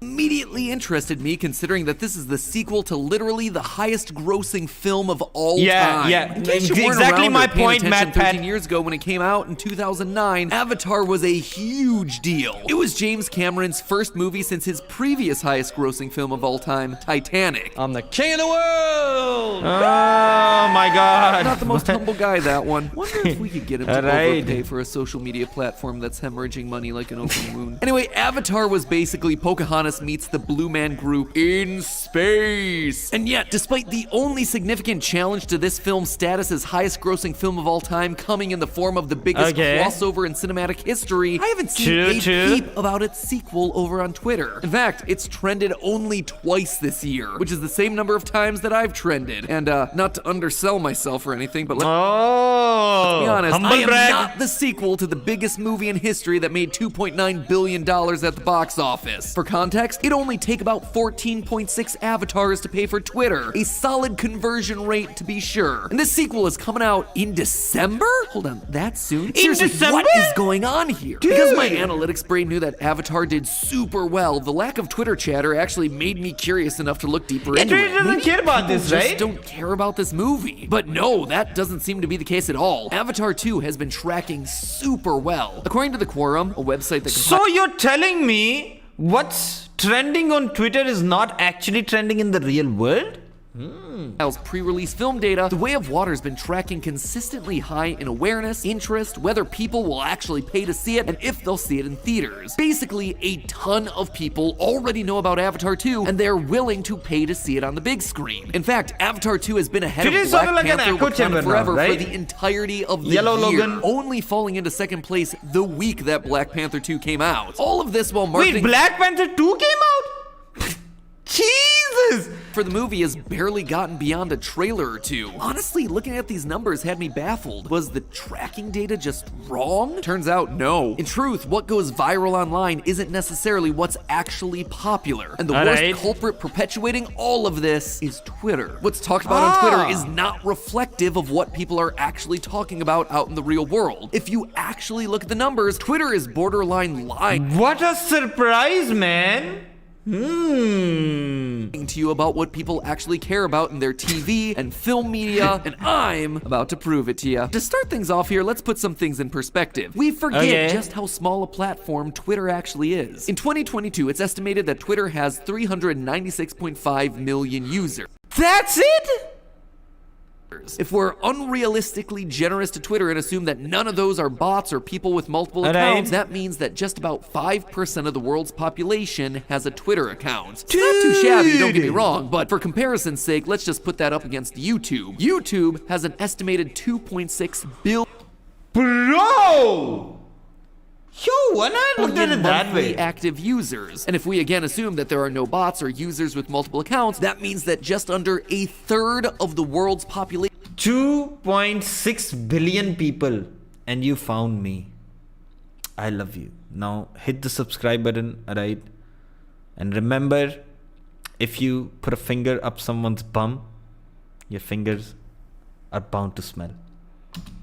[SPEAKER 2] Immediately interested me, considering that this is the sequel to literally the highest grossing film of all
[SPEAKER 1] Yeah,
[SPEAKER 2] time.
[SPEAKER 1] yeah.
[SPEAKER 2] In case you weren't
[SPEAKER 1] Exactly
[SPEAKER 2] around
[SPEAKER 1] my
[SPEAKER 2] or paying
[SPEAKER 1] point,
[SPEAKER 2] attention
[SPEAKER 1] Matt Pat.
[SPEAKER 2] 13 years ago when it came out in 2009, Avatar was a huge deal. It was James Cameron's first movie since his previous highest grossing film of all time, Titanic.
[SPEAKER 16] I'm the king of the world!
[SPEAKER 1] Oh my god.
[SPEAKER 2] Not the most humble guy, that one. Wonder if we could get him to
[SPEAKER 1] Right.
[SPEAKER 2] overpay for a social media platform that's hemorrhaging money like an open wound. Anyway, Avatar was basically Pocahontas meets the Blue Man Group in space. And yet, despite the only significant challenge to this film's status as highest grossing film of all time coming in the form of the biggest
[SPEAKER 1] Okay.
[SPEAKER 2] crossover in cinematic history, I haven't seen
[SPEAKER 1] True,
[SPEAKER 2] a
[SPEAKER 1] true.
[SPEAKER 2] peep about its sequel over on Twitter. In fact, it's trended only twice this year, which is the same number of times that I've trended. And not to undersell myself or anything, but let's be honest,
[SPEAKER 1] humble
[SPEAKER 2] I am
[SPEAKER 1] brag.
[SPEAKER 2] not the sequel to the biggest movie in history that made $2.9 billion at the box office. For context, it only take about 14.6 avatars to pay for Twitter, a solid conversion rate to be sure. And this sequel is coming out in December? Hold on, that soon? Seriously,
[SPEAKER 1] December?
[SPEAKER 2] what is going on here? Because my analytics brain knew that Avatar did super well, the lack of Twitter chatter actually made me curious enough to look deeper into
[SPEAKER 1] Twitter
[SPEAKER 2] it.
[SPEAKER 1] doesn't
[SPEAKER 2] Maybe
[SPEAKER 1] care about
[SPEAKER 2] people
[SPEAKER 1] this,
[SPEAKER 2] just
[SPEAKER 1] right?
[SPEAKER 2] don't care about this movie. But no, that doesn't seem to be the case at all. Avatar 2 has been tracking super well. According to The Quorum, a website that
[SPEAKER 1] So you're telling me what's trending on Twitter is not actually trending in the real world?
[SPEAKER 2] Pre-release film data, The Way of Water has been tracking consistently high in awareness, interest, whether people will actually pay to see it, and if they'll see it in theaters. Basically, a ton of people already know about Avatar 2, and they're willing to pay to see it on the big screen. In fact, Avatar 2 has been ahead
[SPEAKER 1] Twitter
[SPEAKER 2] of
[SPEAKER 1] is
[SPEAKER 2] Black
[SPEAKER 1] sort of like an
[SPEAKER 2] Panther:
[SPEAKER 1] echo
[SPEAKER 2] Wakanda
[SPEAKER 1] chamber now,
[SPEAKER 2] Forever
[SPEAKER 1] right?
[SPEAKER 2] for the entirety of the
[SPEAKER 1] Yellow
[SPEAKER 2] year,
[SPEAKER 1] Logan.
[SPEAKER 2] only falling into second place the week that Black Panther 2 came out. All of this while marketing...
[SPEAKER 1] Wait, Black Panther 2 came out? Jesus!
[SPEAKER 2] For the movie has barely gotten beyond a trailer or two. Honestly, looking at these numbers had me baffled. Was the tracking data just wrong? Turns out no. In truth, what goes viral online isn't necessarily what's actually popular. And the worst culprit perpetuating all of this is Twitter. What's talked about on Twitter is not reflective of what people are actually talking about out in the real world. If you actually look at the numbers, Twitter is borderline lying.
[SPEAKER 1] What a surprise, man!
[SPEAKER 2] To you about what people actually care about in their TV and film media, and I'm about to prove it to you. To start things off here, let's put some things in perspective. We forget just how small a platform Twitter actually is. In 2022, it's estimated that Twitter has 396.5 million users.
[SPEAKER 1] That's it?
[SPEAKER 2] If we're unrealistically generous to Twitter and assume that none of those are bots or people with multiple accounts, that means that just about 5% of the world's population has a Twitter account. It's not too shabby, don't get me wrong, but for comparison's sake, let's just put that up against YouTube. YouTube has an estimated 2.6 billion.
[SPEAKER 1] Bro! Yo, when I looked at it that
[SPEAKER 2] monthly
[SPEAKER 1] way.
[SPEAKER 2] active users. And if we again assume that there are no bots or users with multiple accounts, that means that just under a third of the world's population.
[SPEAKER 1] 2.6 billion people, and you found me. I love you. Now hit the subscribe button, alright? And remember, if you put a finger up someone's bum, your fingers are bound to smell.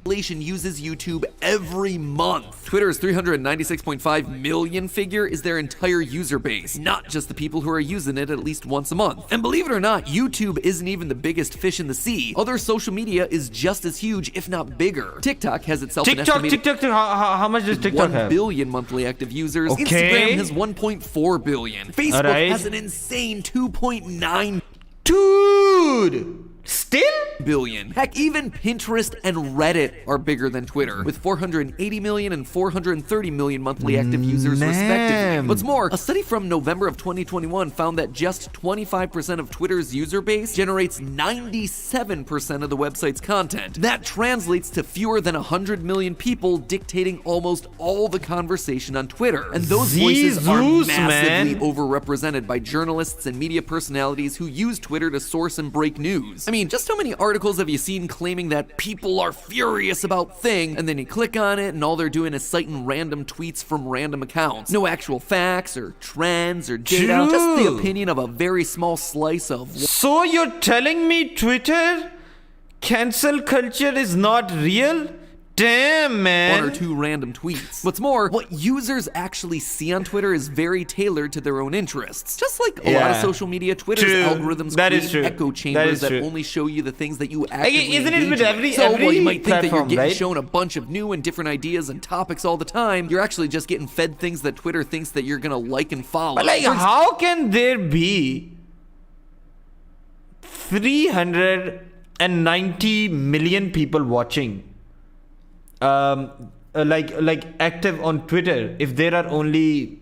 [SPEAKER 2] uses YouTube every month. Twitter's 396.5 million figure is their entire user base, not just the people who are using it at least once a month. And believe it or not, YouTube isn't even the biggest fish in the sea. Other social media is just as huge, if not bigger. TikTok has itself an estimated
[SPEAKER 1] how much does TikTok
[SPEAKER 2] 1
[SPEAKER 1] have?
[SPEAKER 2] billion monthly active users.
[SPEAKER 1] Okay.
[SPEAKER 2] Instagram has 1.4 billion. Facebook
[SPEAKER 1] Alright.
[SPEAKER 2] has an insane 2.9
[SPEAKER 1] Dude! Still?
[SPEAKER 2] billion. Heck, even Pinterest and Reddit are bigger than Twitter, with 480 million and 430 million monthly active users respectively. What's more, a study from November of 2021 found that just 25% of Twitter's user base generates 97% of the website's content. That translates to fewer than 100 million people dictating almost all the conversation on Twitter. And those voices are
[SPEAKER 1] Jesus,
[SPEAKER 2] massively
[SPEAKER 1] man.
[SPEAKER 2] overrepresented by journalists and media personalities who use Twitter to source and break news. I mean, just how many articles have you seen claiming that people are furious about thing, and then you click on it and all they're doing is citing random tweets from random accounts? No actual facts or trends or data, just the
[SPEAKER 1] True.
[SPEAKER 2] opinion of a very small slice of.
[SPEAKER 1] So you're telling me Twitter cancel culture is not real? Damn, man.
[SPEAKER 2] 1 or 2 random tweets. What's more, what users actually see on Twitter is very tailored to their own interests. Just like a lot of
[SPEAKER 1] Yeah.
[SPEAKER 2] social media, Twitter's
[SPEAKER 1] True.
[SPEAKER 2] algorithms
[SPEAKER 1] That
[SPEAKER 2] create
[SPEAKER 1] is true.
[SPEAKER 2] echo
[SPEAKER 1] That
[SPEAKER 2] chambers
[SPEAKER 1] is
[SPEAKER 2] that
[SPEAKER 1] true.
[SPEAKER 2] only show you the things that you actively
[SPEAKER 1] isn't it with
[SPEAKER 2] engage
[SPEAKER 1] every
[SPEAKER 2] while you might think that you're
[SPEAKER 1] platform,
[SPEAKER 2] getting
[SPEAKER 1] right?
[SPEAKER 2] shown a bunch of new and different ideas and topics all the time, you're actually just getting fed things that Twitter thinks that you're gonna like and follow.
[SPEAKER 1] But like,
[SPEAKER 2] For example,
[SPEAKER 1] how can there be 390 million people watching, like active on Twitter, if there are only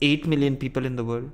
[SPEAKER 1] 8 million people in the world?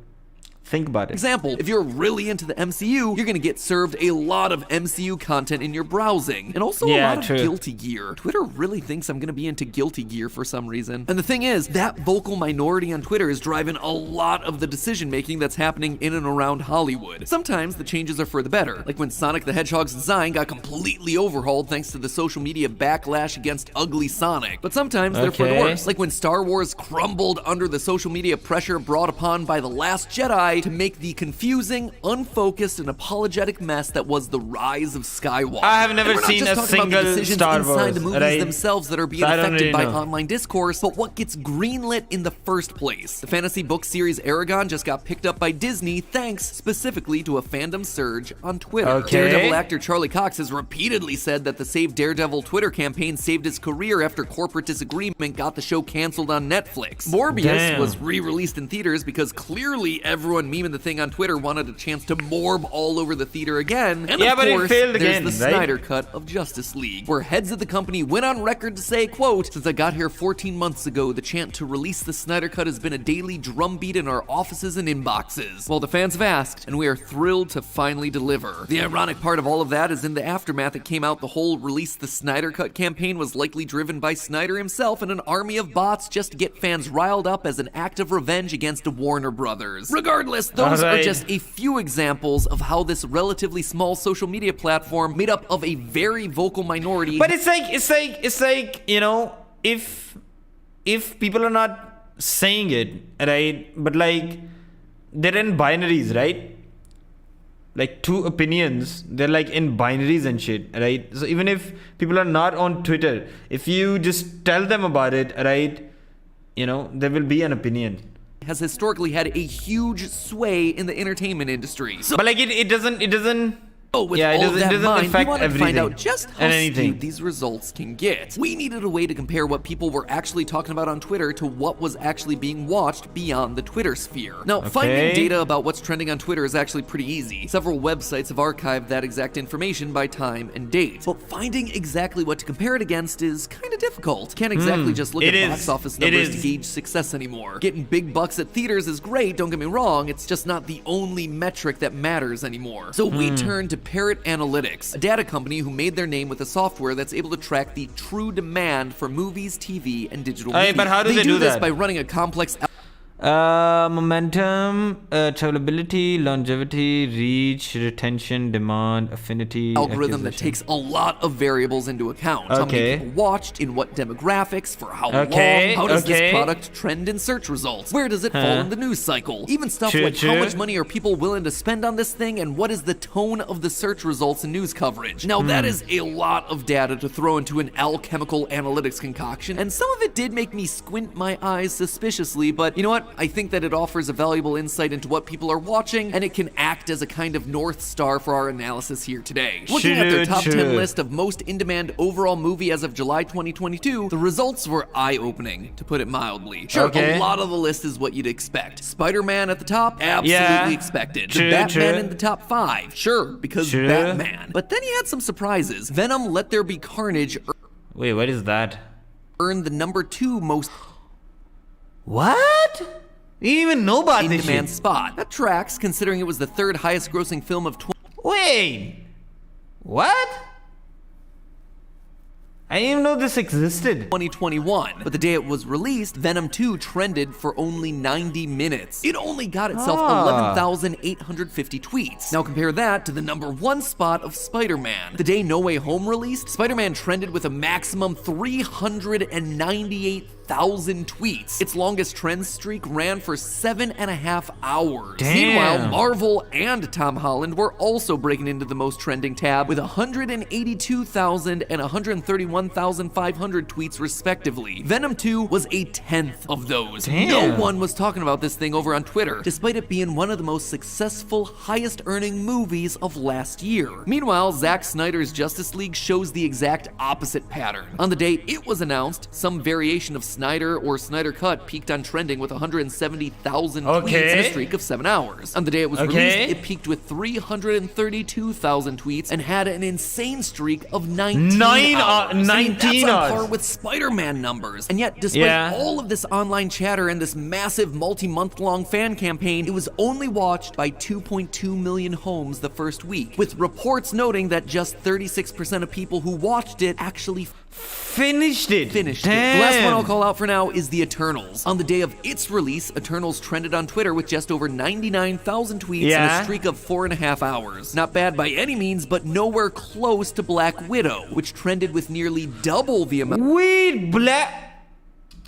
[SPEAKER 1] Think about it.
[SPEAKER 2] example, if you're really into the MCU, you're gonna get served a lot of MCU content in your browsing, and also a
[SPEAKER 1] Yeah,
[SPEAKER 2] lot of
[SPEAKER 1] true.
[SPEAKER 2] Guilty Gear. Twitter really thinks I'm gonna be into Guilty Gear for some reason. And the thing is, that vocal minority on Twitter is driving a lot of the decision making that's happening in and around Hollywood. Sometimes the changes are for the better, like when Sonic the Hedgehog's design got completely overhauled thanks to the social media backlash against ugly Sonic. But sometimes they're for the
[SPEAKER 1] Okay.
[SPEAKER 2] worse, like when Star Wars crumbled under the social media pressure brought upon by The Last Jedi to make the confusing, unfocused, and apologetic mess that was the rise of Skywalker.
[SPEAKER 1] I have never
[SPEAKER 2] And we're not
[SPEAKER 1] seen
[SPEAKER 2] just
[SPEAKER 1] a
[SPEAKER 2] talking about the
[SPEAKER 1] single
[SPEAKER 2] decisions
[SPEAKER 1] Star
[SPEAKER 2] inside
[SPEAKER 1] Wars,
[SPEAKER 2] the movies
[SPEAKER 1] right?
[SPEAKER 2] themselves that are being
[SPEAKER 1] So I don't
[SPEAKER 2] affected
[SPEAKER 1] really
[SPEAKER 2] by
[SPEAKER 1] know.
[SPEAKER 2] online discourse, but what gets greenlit in the first place. The fantasy book series Aragon just got picked up by Disney thanks specifically to a fandom surge on Twitter.
[SPEAKER 1] Okay.
[SPEAKER 2] Daredevil actor Charlie Cox has repeatedly said that the Save Daredevil Twitter campaign saved his career after corporate disagreement got the show canceled on Netflix. Morbius
[SPEAKER 1] Damn.
[SPEAKER 2] was re-released in theaters because clearly everyone memeing the thing on Twitter wanted a chance to morb all over the theater again. And
[SPEAKER 1] Yeah,
[SPEAKER 2] of
[SPEAKER 1] but it
[SPEAKER 2] course,
[SPEAKER 1] failed
[SPEAKER 2] there's
[SPEAKER 1] again,
[SPEAKER 2] the
[SPEAKER 1] right?
[SPEAKER 2] Snyder Cut of Justice League, where heads of the company went on record to say, quote, "Since I got here 14 months ago, the chant to release the Snyder Cut has been a daily drumbeat in our offices and inboxes." Well, the fans have asked, and we are thrilled to finally deliver. The ironic part of all of that is in the aftermath it came out the whole Release the Snyder Cut campaign was likely driven by Snyder himself and an army of bots just to get fans riled up as an act of revenge against Warner Brothers. Regardless, those are
[SPEAKER 1] Alright.
[SPEAKER 2] just a few examples of how this relatively small social media platform made up of a very vocal minority.
[SPEAKER 1] But it's like, you know, if people are not saying it, right? But like, they're in binaries, right? Like 2 opinions, they're like in binaries and shit, right? So even if people are not on Twitter, if you just tell them about it, right? You know, there will be an opinion.
[SPEAKER 2] has historically had a huge sway in the entertainment industry. So,
[SPEAKER 1] But like it doesn't
[SPEAKER 2] with
[SPEAKER 1] yeah, it
[SPEAKER 2] all of
[SPEAKER 1] doesn't,
[SPEAKER 2] that
[SPEAKER 1] it
[SPEAKER 2] in
[SPEAKER 1] doesn't
[SPEAKER 2] mind,
[SPEAKER 1] affect
[SPEAKER 2] we wanted to
[SPEAKER 1] everything
[SPEAKER 2] find out just how
[SPEAKER 1] and anything.
[SPEAKER 2] skewed these results can get. We needed a way to compare what people were actually talking about on Twitter to what was actually being watched beyond the Twitter sphere. Now, finding
[SPEAKER 1] Okay.
[SPEAKER 2] data about what's trending on Twitter is actually pretty easy. Several websites have archived that exact information by time and date. But finding exactly what to compare it against is kind of difficult. Can't exactly just look
[SPEAKER 1] it
[SPEAKER 2] at
[SPEAKER 1] is.
[SPEAKER 2] box office
[SPEAKER 1] It
[SPEAKER 2] numbers to
[SPEAKER 1] is.
[SPEAKER 2] gauge success anymore. Getting big bucks at theaters is great, don't get me wrong, it's just not the only metric that matters anymore. So we turned to Parrot Analytics, a data company who made their name with a software that's able to track the true demand for movies, TV, and digital
[SPEAKER 1] Hey,
[SPEAKER 2] media.
[SPEAKER 1] but how do they do
[SPEAKER 2] this
[SPEAKER 1] that?
[SPEAKER 2] by running a complex
[SPEAKER 1] Momentum, travelability, longevity, reach, retention, demand, affinity.
[SPEAKER 2] Algorithm that
[SPEAKER 1] acquisition.
[SPEAKER 2] takes a lot of variables into account. How many
[SPEAKER 1] Okay.
[SPEAKER 2] people watched, in what demographics, for how
[SPEAKER 1] Okay,
[SPEAKER 2] long, how does
[SPEAKER 1] okay.
[SPEAKER 2] this product trend in search results, where does it fall
[SPEAKER 1] Huh.
[SPEAKER 2] in the news cycle, even stuff
[SPEAKER 1] True,
[SPEAKER 2] like how
[SPEAKER 1] true.
[SPEAKER 2] much money are people willing to spend on this thing and what is the tone of the search results and news coverage. Now that is a lot of data to throw into an alchemical analytics concoction, and some of it did make me squint my eyes suspiciously, but you know what? I think that it offers a valuable insight into what people are watching, and it can act as a kind of North Star for our analysis here today. Looking at their top 10 list of most in-demand overall movie as of July 2022, the results were eye-opening, to put it mildly. Sure,
[SPEAKER 1] Okay.
[SPEAKER 2] a lot of the list is what you'd expect. Spider-Man at the top, absolutely
[SPEAKER 1] Yeah.
[SPEAKER 2] expected.
[SPEAKER 1] True,
[SPEAKER 2] the Batman
[SPEAKER 1] true.
[SPEAKER 2] in the top 5, sure, because
[SPEAKER 1] True.
[SPEAKER 2] Batman. But then he had some surprises. Venom Let There Be Carnage
[SPEAKER 1] Wait, what is that?
[SPEAKER 2] earned the number 2 most
[SPEAKER 1] What? You didn't even know about this
[SPEAKER 2] in-demand
[SPEAKER 1] shit.
[SPEAKER 2] spot. That tracks, considering it was the 3rd highest grossing film of
[SPEAKER 1] Wait. What? I didn't even know this existed.
[SPEAKER 2] 2021. But the day it was released, Venom 2 trended for only 90 minutes. It only got itself 11,850 tweets. Now compare that to the number 1 spot of Spider-Man. The day No Way Home released, Spider-Man trended with a maximum 398,000 tweets. Its longest trend streak ran for 7.5 hours.
[SPEAKER 1] Damn.
[SPEAKER 2] Meanwhile, Marvel and Tom Holland were also breaking into the most trending tab with 182,000 and 131,500 tweets respectively. Venom 2 was a 10th of those.
[SPEAKER 1] Damn.
[SPEAKER 2] No one was talking about this thing over on Twitter, despite it being one of the most successful, highest earning movies of last year. Meanwhile, Zack Snyder's Justice League shows the exact opposite pattern. On the day it was announced, some variation of Snyder or Snyder Cut peaked on trending with 170,000 tweets in a streak of 7 hours. On the day it was released, it peaked with 332,000 tweets and had an insane streak of 19 hours. I mean,
[SPEAKER 1] 19
[SPEAKER 2] that's on
[SPEAKER 1] hours.
[SPEAKER 2] par with Spider-Man numbers. And yet, despite all of this online chatter and this massive multi-month-long fan campaign, it was only watched by 2.2 million homes the first week, with reports noting that just 36% of people who watched it actually
[SPEAKER 1] finished it.
[SPEAKER 2] The last one I'll call out for now is The Eternals. On the day of its release, Eternals trended on Twitter with just over 99,000 tweets and a streak of 4.5 hours. Not bad by any means, but nowhere close to Black Widow, which trended with nearly double the amount.
[SPEAKER 1] Wait, Black.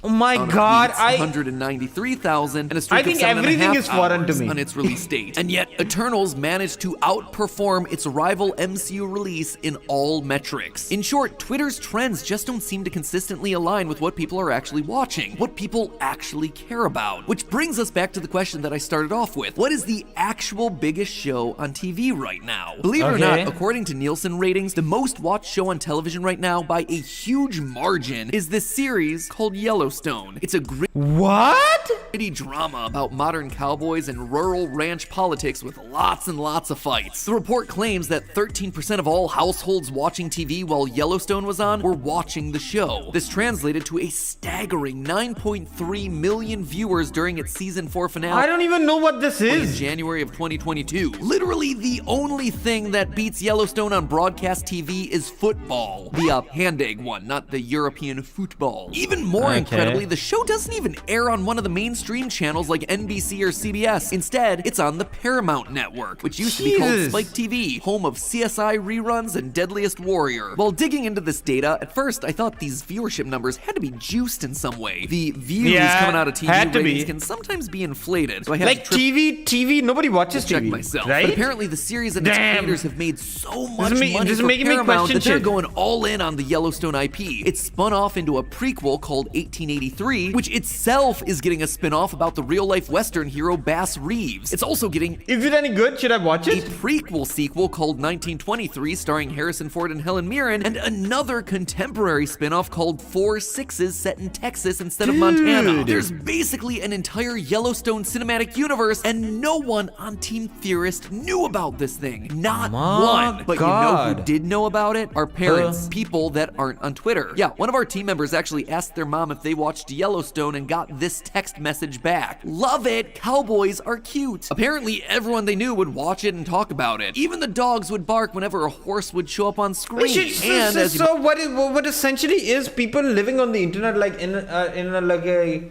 [SPEAKER 1] Oh my God,
[SPEAKER 2] 193,000 and a streak
[SPEAKER 1] I think
[SPEAKER 2] of 7.5
[SPEAKER 1] everything is foreign to
[SPEAKER 2] hours
[SPEAKER 1] me.
[SPEAKER 2] on its release date. And yet, Eternals managed to outperform its rival MCU release in all metrics. In short, Twitter's trends just don't seem to consistently align with what people are actually watching, what people actually care about. Which brings us back to the question that I started off with. What is the actual biggest show on TV right now? Believe it or not, according to Nielsen ratings, the most watched show on television right now by a huge margin is this series called Yellowstone. It's a gritty drama about modern cowboys and rural ranch politics with lots and lots of fights. The report claims that 13% of all households watching TV while Yellowstone was on were watching the show. This translated to a staggering 9.3 million viewers during its season 4 finale.
[SPEAKER 1] I don't even know what this is.
[SPEAKER 2] In January of 2022. Literally the only thing that beats Yellowstone on broadcast TV is football. The hand egg one, not the European football. Even more incredibly, the show doesn't even air on one of the mainstream channels like NBC or CBS. Instead, it's on the Paramount Network, which used to be called Spike TV, home of CSI reruns and Deadliest Warrior. While digging into this data, at first I thought these viewership numbers had to be juiced in some way. The views coming out of TV ratings can sometimes be inflated. So I have
[SPEAKER 1] like TV, nobody watches
[SPEAKER 2] check
[SPEAKER 1] TV,
[SPEAKER 2] myself.
[SPEAKER 1] right?
[SPEAKER 2] But apparently the series and its creators have made so much money
[SPEAKER 1] this is
[SPEAKER 2] for
[SPEAKER 1] making me
[SPEAKER 2] Paramount
[SPEAKER 1] question
[SPEAKER 2] that they're
[SPEAKER 1] shit.
[SPEAKER 2] going all in on the Yellowstone IP. It's spun off into a prequel called 1883, which itself is getting a spin-off about the real-life Western hero Bass Reeves. It's also getting...
[SPEAKER 1] Is it any good? Should I watch it?
[SPEAKER 2] A prequel sequel called 1923 starring Harrison Ford and Helen Mirren, and another contemporary spin-off called 4 Sixes set in Texas instead of Montana. There's basically an entire Yellowstone cinematic universe, and no one on Team Theorist knew about this thing. Not one. But you know who did know about it? Our parents. People that aren't on Twitter. Yeah, one of our team members actually asked their mom if they watched Yellowstone and got this text message back. Love it! Cowboys are cute. Apparently everyone they knew would watch it and talk about it. Even the dogs would bark whenever a horse would show up on screen.
[SPEAKER 1] So what essentially is people living on the internet like in a like a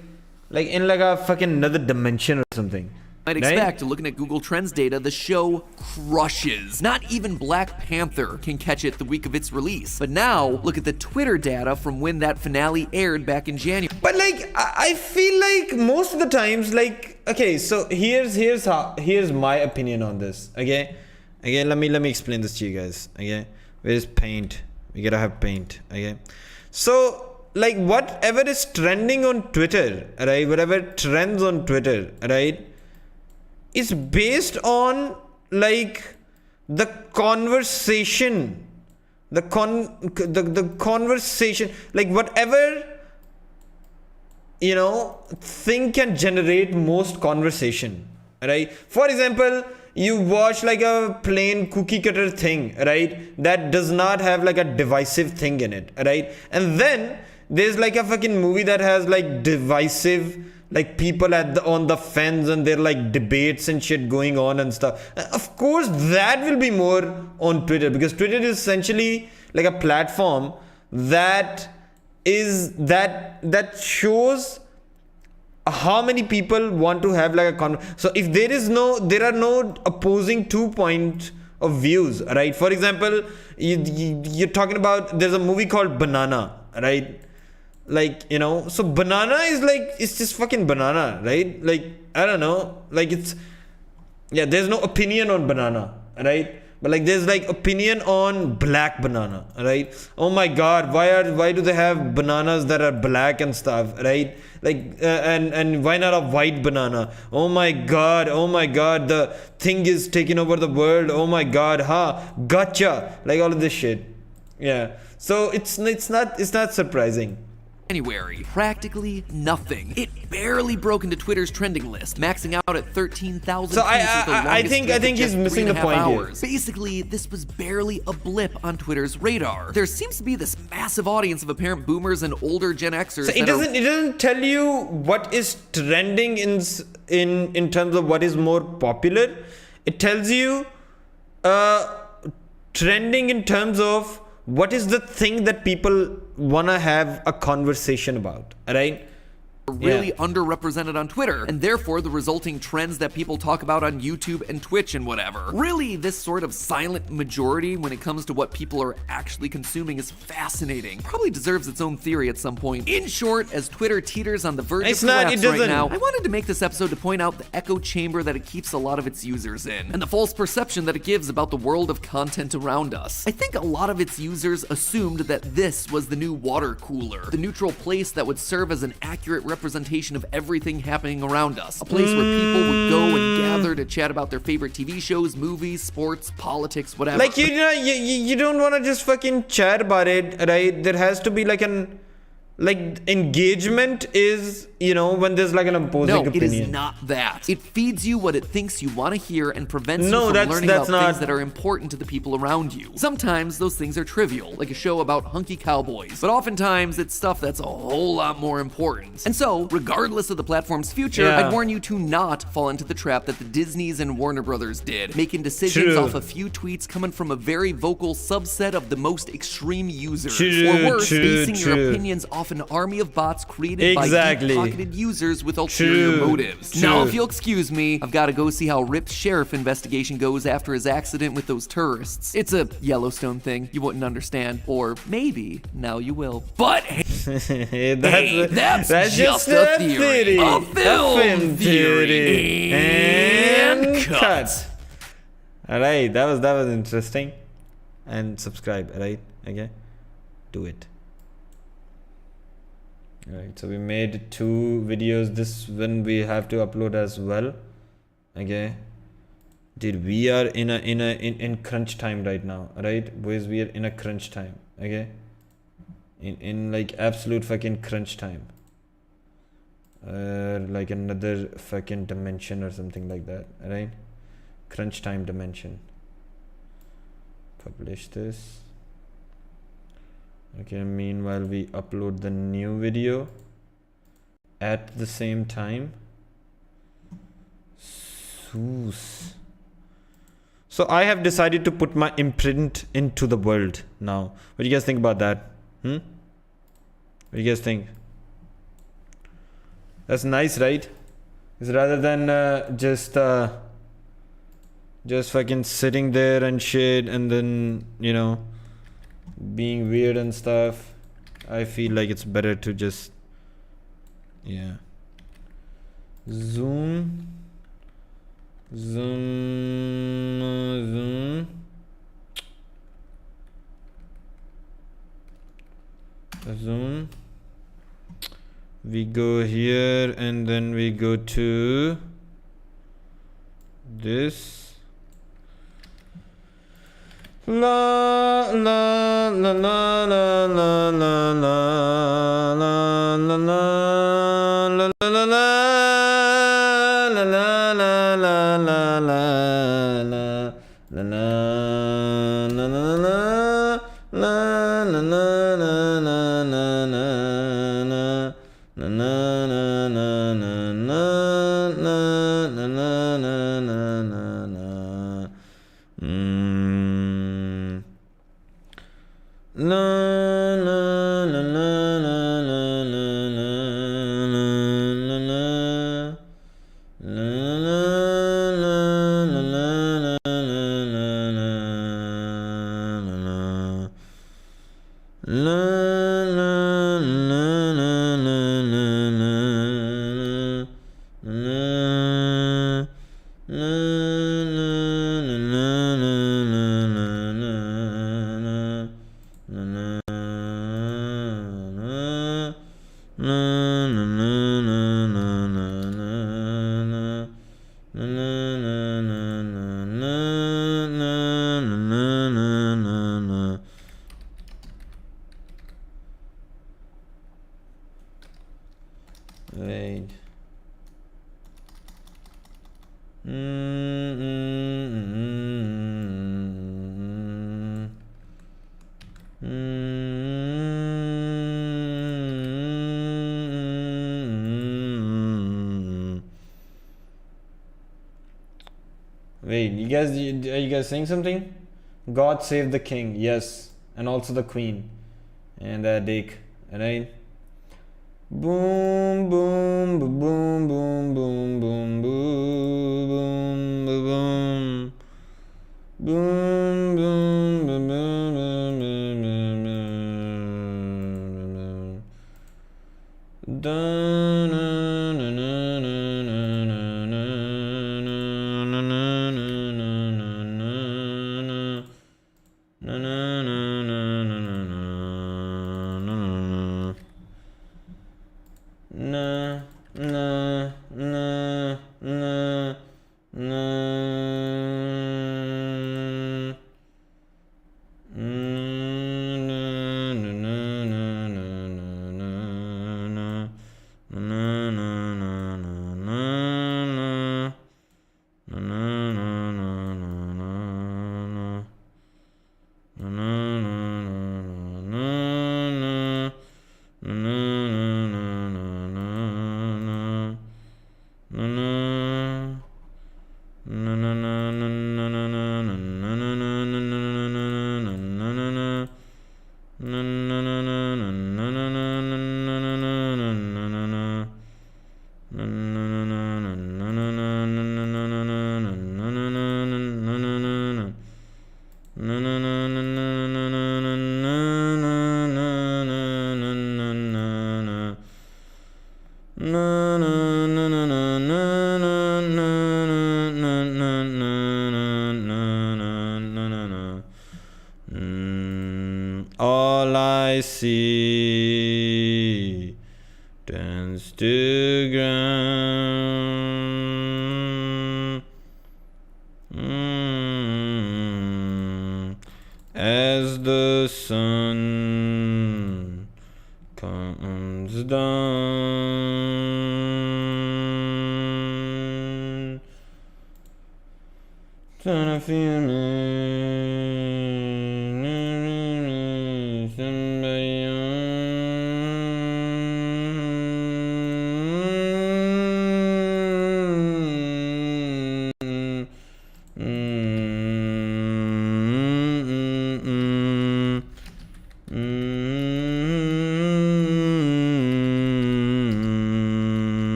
[SPEAKER 1] like in like a fucking another dimension or something.
[SPEAKER 2] I'd expect, looking at Google Trends data, the show crushes. Not even Black Panther can catch it the week of its release. But now, look at the Twitter data from when that finale aired back in January.
[SPEAKER 1] But like, I feel like most of the times, like, okay, so here's my opinion on this. Okay, let me explain this to you guys. Okay, where's paint? We gotta have paint. Okay, so like whatever is trending on Twitter, right? Whatever trends on Twitter, right? Is based on like the conversation, the conversation, like whatever, you know, thing can generate most conversation, right? For example, you watch like a plain cookie cutter thing, right? That does not have like a divisive thing in it, right? And then there's like a fucking movie that has like divisive, like people on the fence, and there are like debates and shit going on and stuff. Of course, that will be more on Twitter, because Twitter is essentially like a platform that shows how many people want to have like a conversation. So if there are no opposing 2 point of views, right? For example, you're talking about, there's a movie called Banana, right? Like, you know, so banana is like, it's just fucking banana, right? Like, I don't know, like there's no opinion on banana, right? But like there's like opinion on black banana, right? Oh my god, why do they have bananas that are black and stuff, right? Like and why not a white banana? Oh my god, the thing is taking over the world. Oh my god, gotcha, like all of this shit. Yeah, so it's not surprising.
[SPEAKER 2] January, practically nothing. It barely broke into Twitter's trending list, maxing out at 13,000.
[SPEAKER 1] So I think he's missing the point here.
[SPEAKER 2] Basically, this was barely a blip on Twitter's radar. There seems to be this massive audience of apparent boomers and older Gen Xers.
[SPEAKER 1] So it doesn't tell you what is trending in terms of what is more popular. It tells you trending in terms of what is the thing that people wanna have a conversation about, right?
[SPEAKER 2] Really underrepresented on Twitter, and therefore the resulting trends that people talk about on YouTube and Twitch and whatever. Really, this sort of silent majority when it comes to what people are actually consuming is fascinating. Probably deserves its own theory at some point. In short, as Twitter teeters on the verge of collapse right now, I wanted to make this episode to point out the echo chamber that it keeps a lot of its users in, and the false perception that it gives about the world of content around us. I think a lot of its users assumed that this was the new water cooler, the neutral place that would serve as an accurate representation of everything happening around us. A place where people would go and gather to chat about their favorite TV shows, movies, sports, politics, whatever.
[SPEAKER 1] Like, you know, you don't want to just fucking chat about it, right? There has to be like engagement is, you know, when there's like an opposing opinion.
[SPEAKER 2] No, it is not that. It feeds you what it thinks you want to hear and prevents you from learning about things that are important to the people around you. Sometimes those things are trivial, like a show about hunky cowboys, but oftentimes it's stuff that's a whole lot more important. And so, regardless of the platform's future, I'd warn you to not fall into the trap that the Disneys and Warner Brothers did, making decisions off a few tweets coming from a very vocal subset of the most extreme users. Or worse, basing your opinions off an army of bots created by deep-pocketed users with ulterior motives. Now, if you'll excuse me, I've got to go see how Rip's sheriff investigation goes after his accident with those tourists. It's a Yellowstone thing. You wouldn't understand. Or maybe now you will. But hey, that's just a theory. A film theory.
[SPEAKER 1] And cut. Alright, that was interesting. And subscribe, alright? Okay? Do it. Alright, so we made 2 videos. This one we have to upload as well. Okay. Dude, we are in crunch time right now. Alright, boys, we are in a crunch time. Okay. In like absolute fucking crunch time. Like another fucking dimension or something like that. Alright. Crunch time dimension. Publish this. Okay, meanwhile we upload the new video at the same time. So I have decided to put my imprint into the world now. What do you guys think about that? What do you guys think? That's nice, right? It's rather than just fucking sitting there and shit and then, you know, being weird and stuff. I feel like it's better to just, yeah. Zoom. Zoom. Zoom. We go here and then we go to this. La la la la la la la la la la la la la la. Wait. Wait, are you guys saying something? God save the king, yes, and also the queen, and that dick, right? Boom, boom, boom, boom, boom, boom, boom, boom, boom, boom, boom, boom, boom, boom, boom. All I see turns to ground as the sun comes down. Trying to feel me.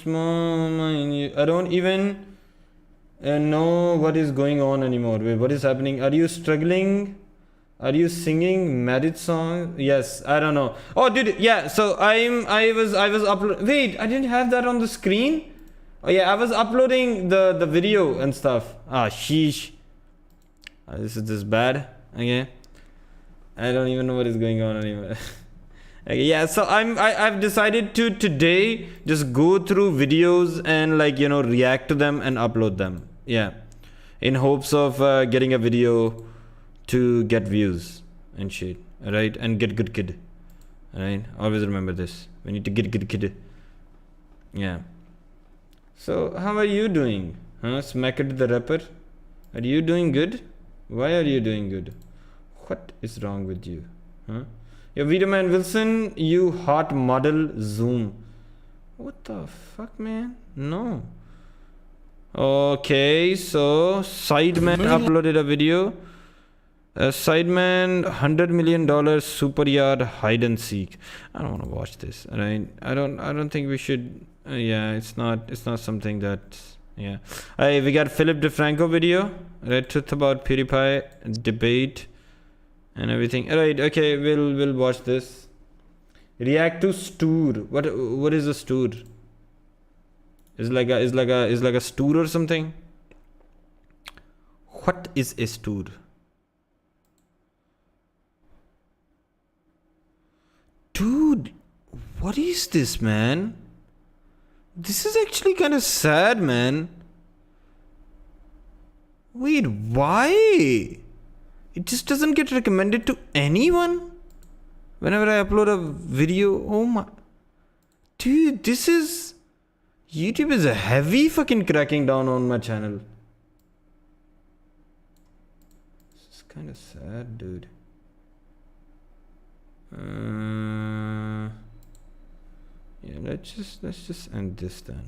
[SPEAKER 1] small mind. I don't even know what is going on anymore. Wait, what is happening? Are you struggling? Are you singing marriage song? Yes, I don't know. Oh, dude, yeah. So I was uploading. Wait, I didn't have that on the screen. Oh yeah, I was uploading the video and stuff. Ah, sheesh. This is just bad. Okay, I don't even know what is going on anymore. Okay, yeah. So I've decided to today just go through videos and like react to them and upload them. Yeah, in hopes of getting a video to get views and shit, right? And get good kid, right? Always remember this. We need to get good kid. Yeah. So how are you doing, huh? Smacked the rapper. Are you doing good? Why are you doing good? What is wrong with you, huh? Yeah, Vitaman Wilson, you hot model Zoom. What the fuck, man? No. Okay, so Sideman uploaded a video. Sideman, $100 million super yard hide and seek. I don't want to watch this. Right? I don't think we should. Yeah, it's not something that. Yeah. We got Philip DeFranco video. Right, truth about PewDiePie debate and everything. Alright, okay, we'll watch this. React to Stoor. What is a Stoor? Is like a Stoor or something? What is a Stoor? Dude, what is this, man? This is actually kind of sad, man. Wait, why? It just doesn't get recommended to anyone whenever I upload a video. Oh my. Dude, this is... YouTube is a heavy fucking cracking down on my channel. This is kind of sad, dude. Yeah, let's just end this then.